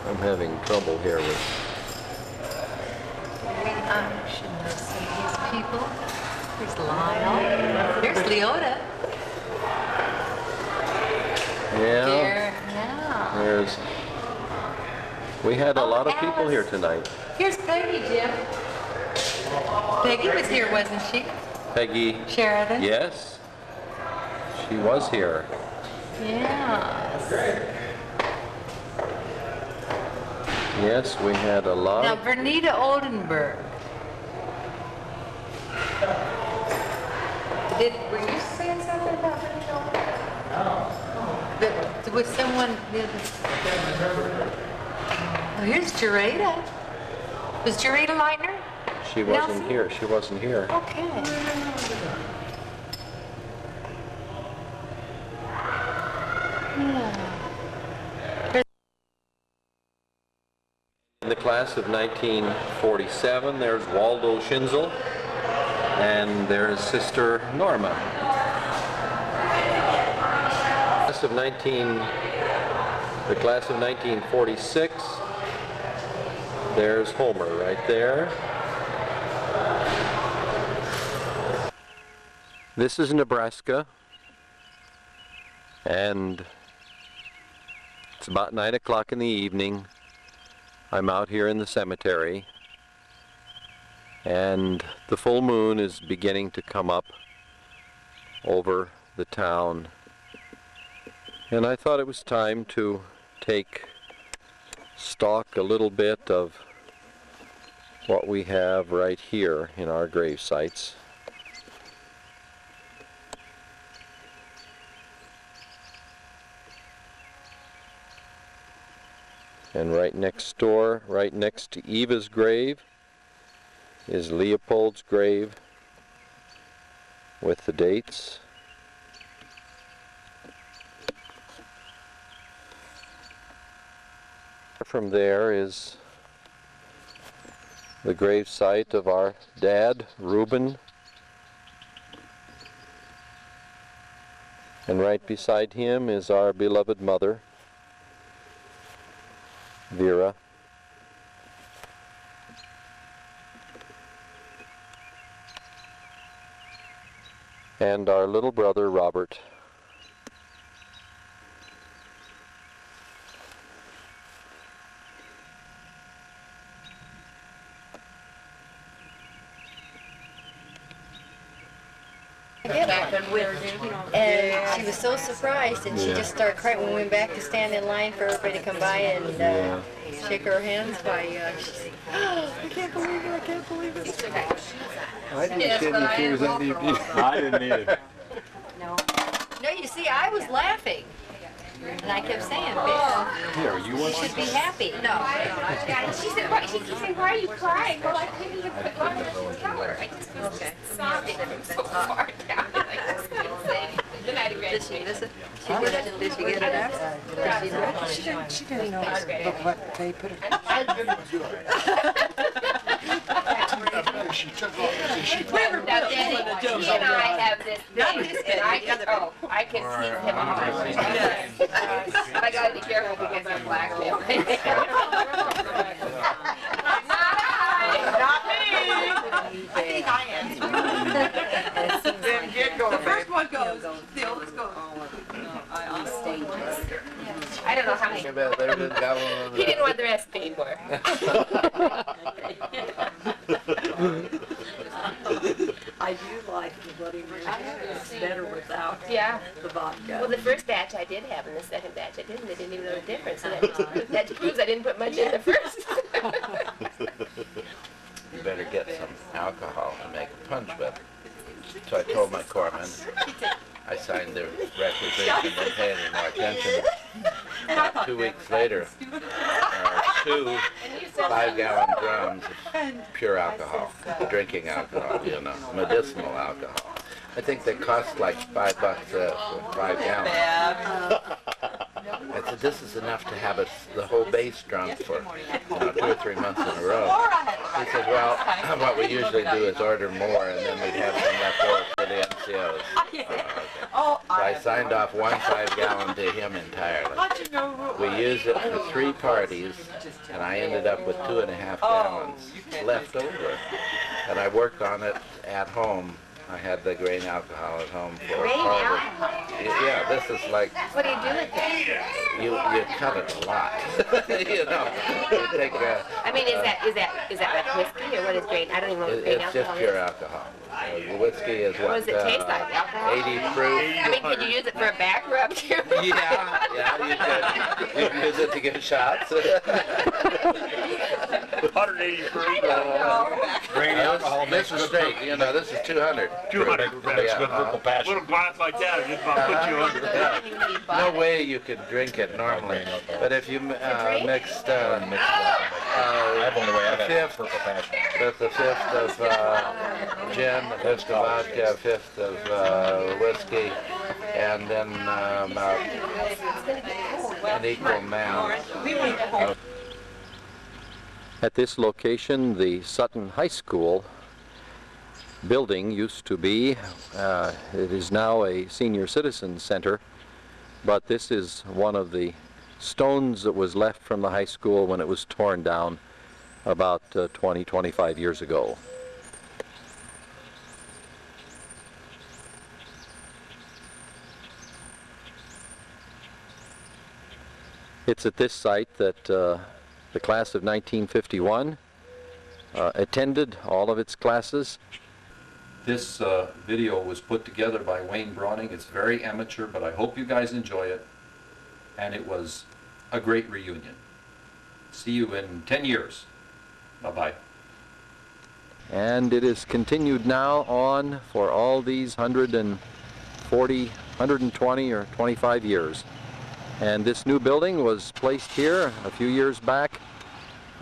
I'm having trouble here with... We should know some of these people. There's Lyle. There's Leota. Yeah. Yeah. There's... We had a lot of people here tonight. Here's Peggy, Jim. Peggy was here, wasn't she? Peggy. Sheridan? Yes. She was here. Yes. Yes, we had a lot. Now, Vernita Oldenburg. Were you saying something about Vernita Oldenburg? No. Was someone... Oh, here's Jareda. Was Jareda Leitner? She wasn't here. She wasn't here. Okay. Yeah. In the class of 1947, there's Waldo Schinzel, and there's Sister Norma. The class of 1946, there's Homer right there. This is Nebraska, and it's about 9 o'clock in the evening. I'm out here in the cemetery, and the full moon is beginning to come up over the town. And I thought it was time to take stock a little bit of what we have right here in our grave sites. And right next door, right next to Eva's grave, is Leopold's grave with the dates. From there is the grave site of our dad, Reuben. And right beside him is our beloved mother, Vera. And our little brother, Robert. And she was so surprised, and she just started crying when we went back to stand in line for everybody to come by and shake her hands. She said, oh, I can't believe it, I can't believe it. I didn't shed any tears on you. I didn't either. No, you see, I was laughing. And I kept saying, Here, you should be happy. No. She said, why are you crying? Well, I couldn't even put on the color. I just was sobbing so far down. I just couldn't say anything. Then I had to Did she miss it? Did she get it out? She didn't know what they put it. she took off. She Now, Daddy, he and I have this thing, and I can tease him off. But I gotta be careful because I'm blackmail. Not me. I think I answered. Then get going. The first one goes. The oldest goes. I don't know how many. He didn't want the rest anymore. I do like the Bloody Mary. It's better without the vodka. Well, the first batch I did have, and the second batch I didn't. They didn't even know the difference. So that proves I didn't put much in the first. You better get some alcohol to make a punch with. So I told my corpsman, I signed the requisition, didn't pay any more attention. About 2 weeks later, there are 2 5-gallon drums of pure alcohol, drinking alcohol, you know, medicinal alcohol. I think they cost like $5 for 5 gallons. I said, this is enough to have us the whole base drunk for 2 or 3 months in a row. He said, well, what we usually do is order more, and then we'd have some left over for the NCOs. So I signed off 1 5-gallon to him entirely. We used it for 3 parties, and I ended up with 2.5 gallons left over. And I worked on it at home. I had the grain alcohol at home for harvest. Yeah, this is like. What do you do with it? You cut it a lot. You know, you take. I mean, is that like whiskey or what is grain? I don't even know what grain It's alcohol just pure is. alcohol. Whiskey is what does it taste like? Alcohol? 80 proof. I mean, could you use it for a back rub too? Yeah, you can use it to give shots. 180 proof. Grain alcohol. This is straight. You know, this is 200. 200. That's good purple passion. Little glass like that, just about put you under. No way you could drink it normally. But if you mixed a fifth with a fifth of gin, a fifth of vodka, a fifth of whiskey, and then about an equal amount. At this location, the Sutton High School building used to be. It is now a senior citizen center, but this is one of the stones that was left from the high school when it was torn down about 25 years ago. It's at this site that the class of 1951 attended all of its classes. This video was put together by Wayne Browning. It's very amateur, but I hope you guys enjoy it. And it was a great reunion. See you in 10 years. Bye-bye. And it is continued now on for all these 140, 120 or 25 years. And this new building was placed here a few years back,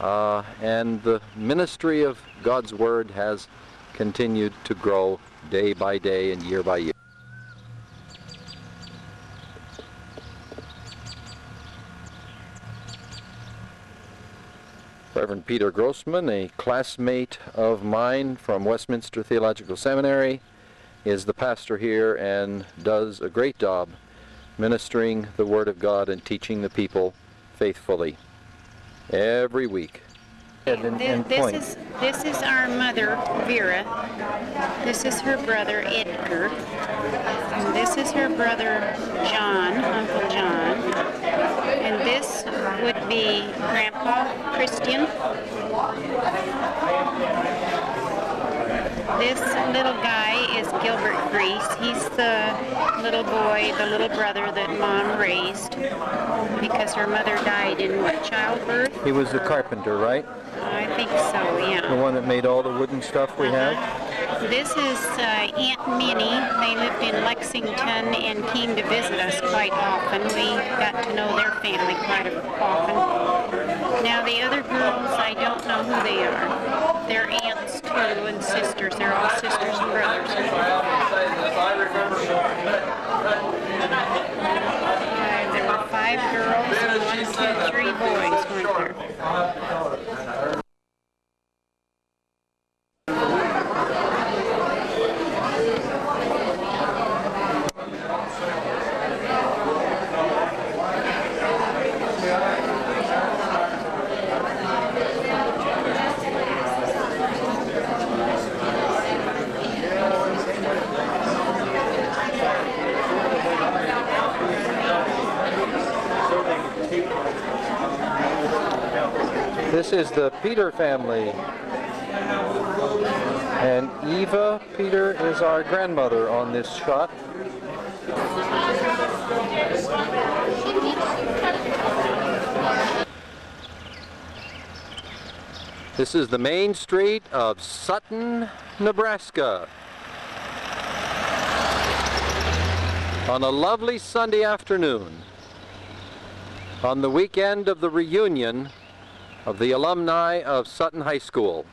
and the ministry of God's Word has continued to grow day by day and year by year. Reverend Peter Grossman, a classmate of mine from Westminster Theological Seminary, is the pastor here and does a great job ministering the Word of God and teaching the people faithfully every week. This is our mother, Vera. This is her brother, Edgar. And this is her brother, John, Uncle John. And this would be Grandpa, Christian. This little guy is Gilbert Grease. He's the little boy, the little brother that Mom raised because her mother died in childbirth. He was a carpenter, right? I think so, yeah. The one that made all the wooden stuff we have? This is Aunt Minnie. They lived in Lexington and came to visit us quite often. We got to know their family quite often. Now the other girls, I don't know who they are. They're aunts too and sisters. They're all sisters and brothers. There were 5 girls and 1, 2, 3 boys, weren't there? This is the Peter family. And Eva Peter is our grandmother on this shot. This is the main street of Sutton, Nebraska. On a lovely Sunday afternoon, on the weekend of the reunion of the alumni of Sutton High School.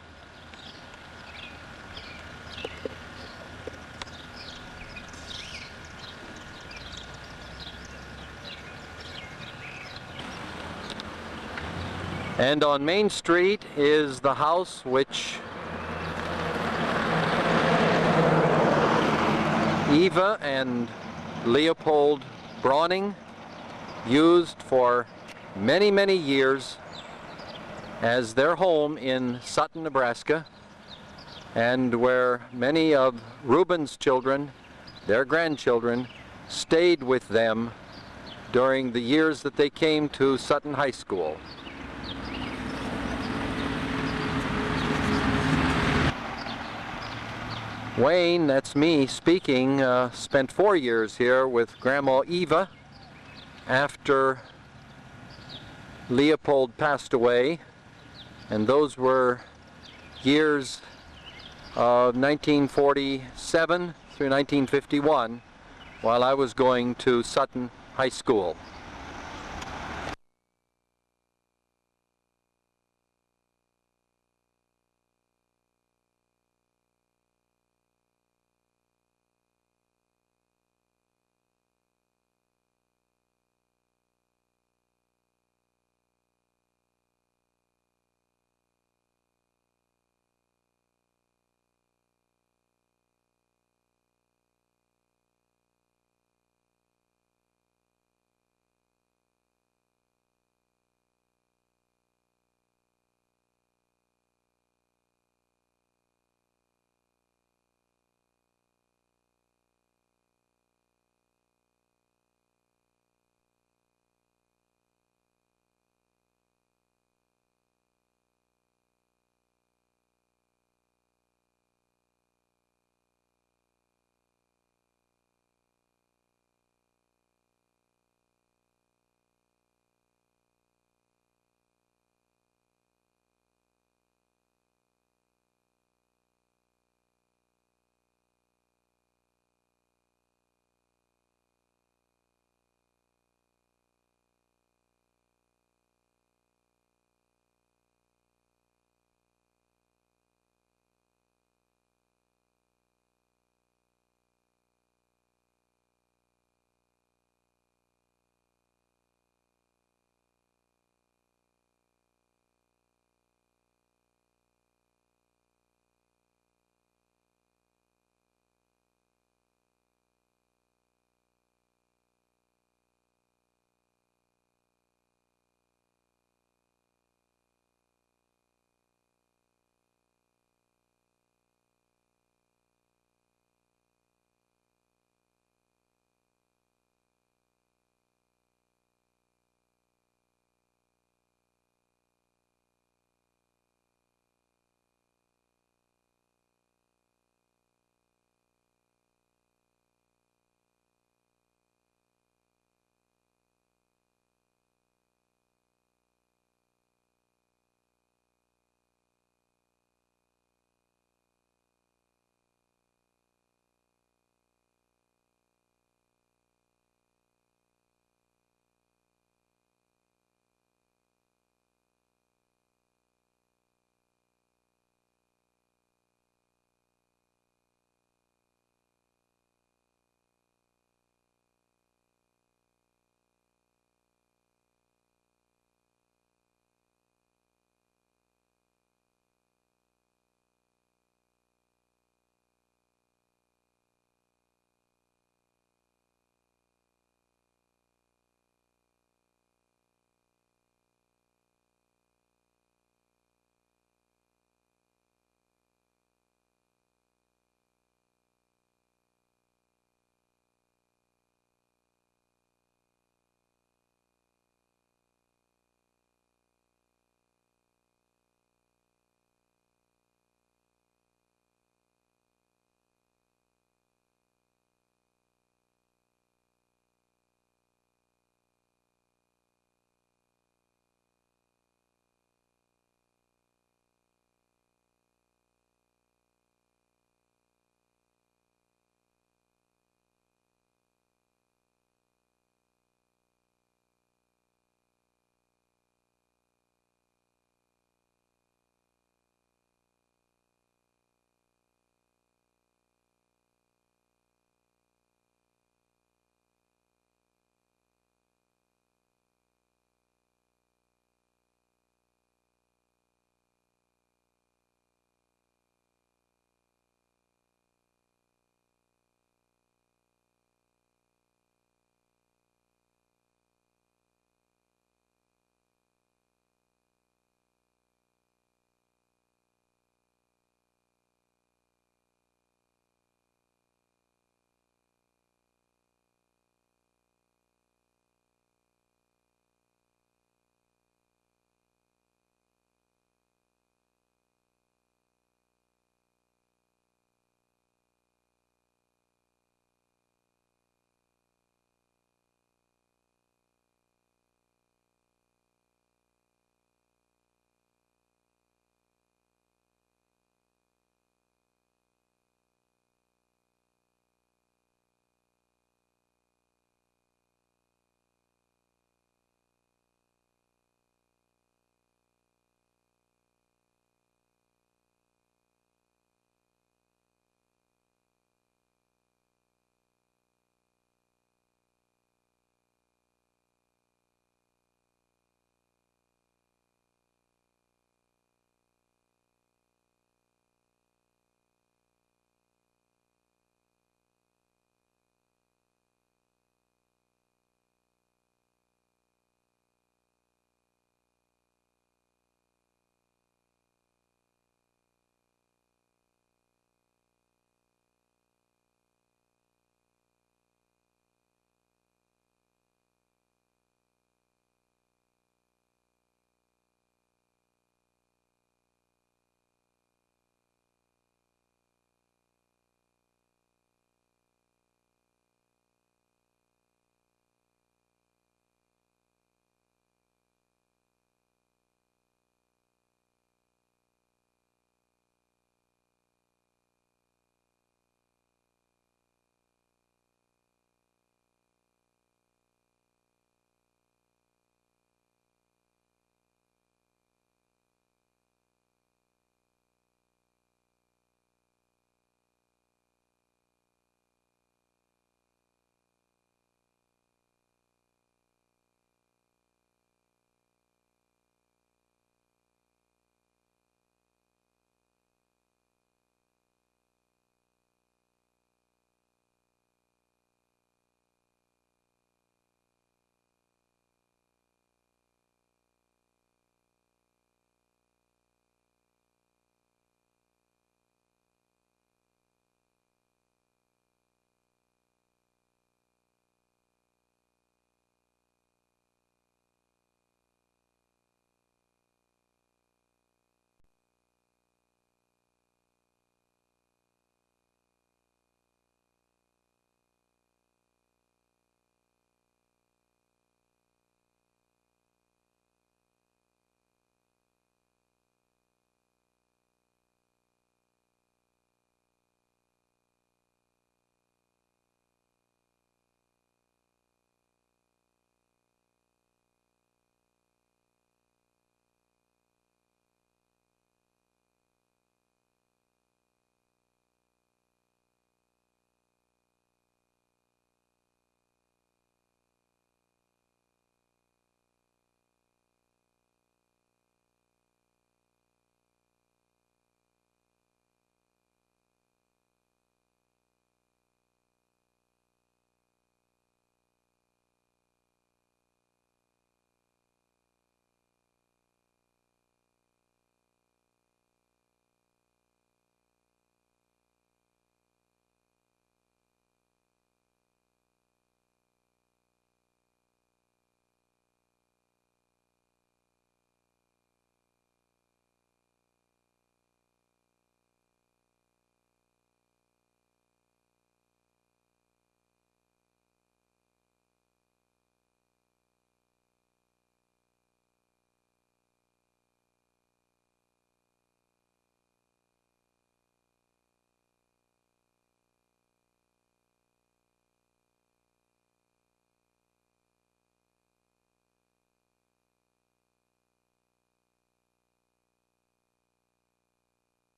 And on Main Street is the house which Eva and Leopold Brawning used for many, many years as their home in Sutton, Nebraska, and where many of Reuben's children, their grandchildren, stayed with them during the years that they came to Sutton High School. Wayne, that's me speaking, spent 4 years here with Grandma Eva after Leopold passed away, and those were years of 1947 through 1951 while I was going to Sutton High School.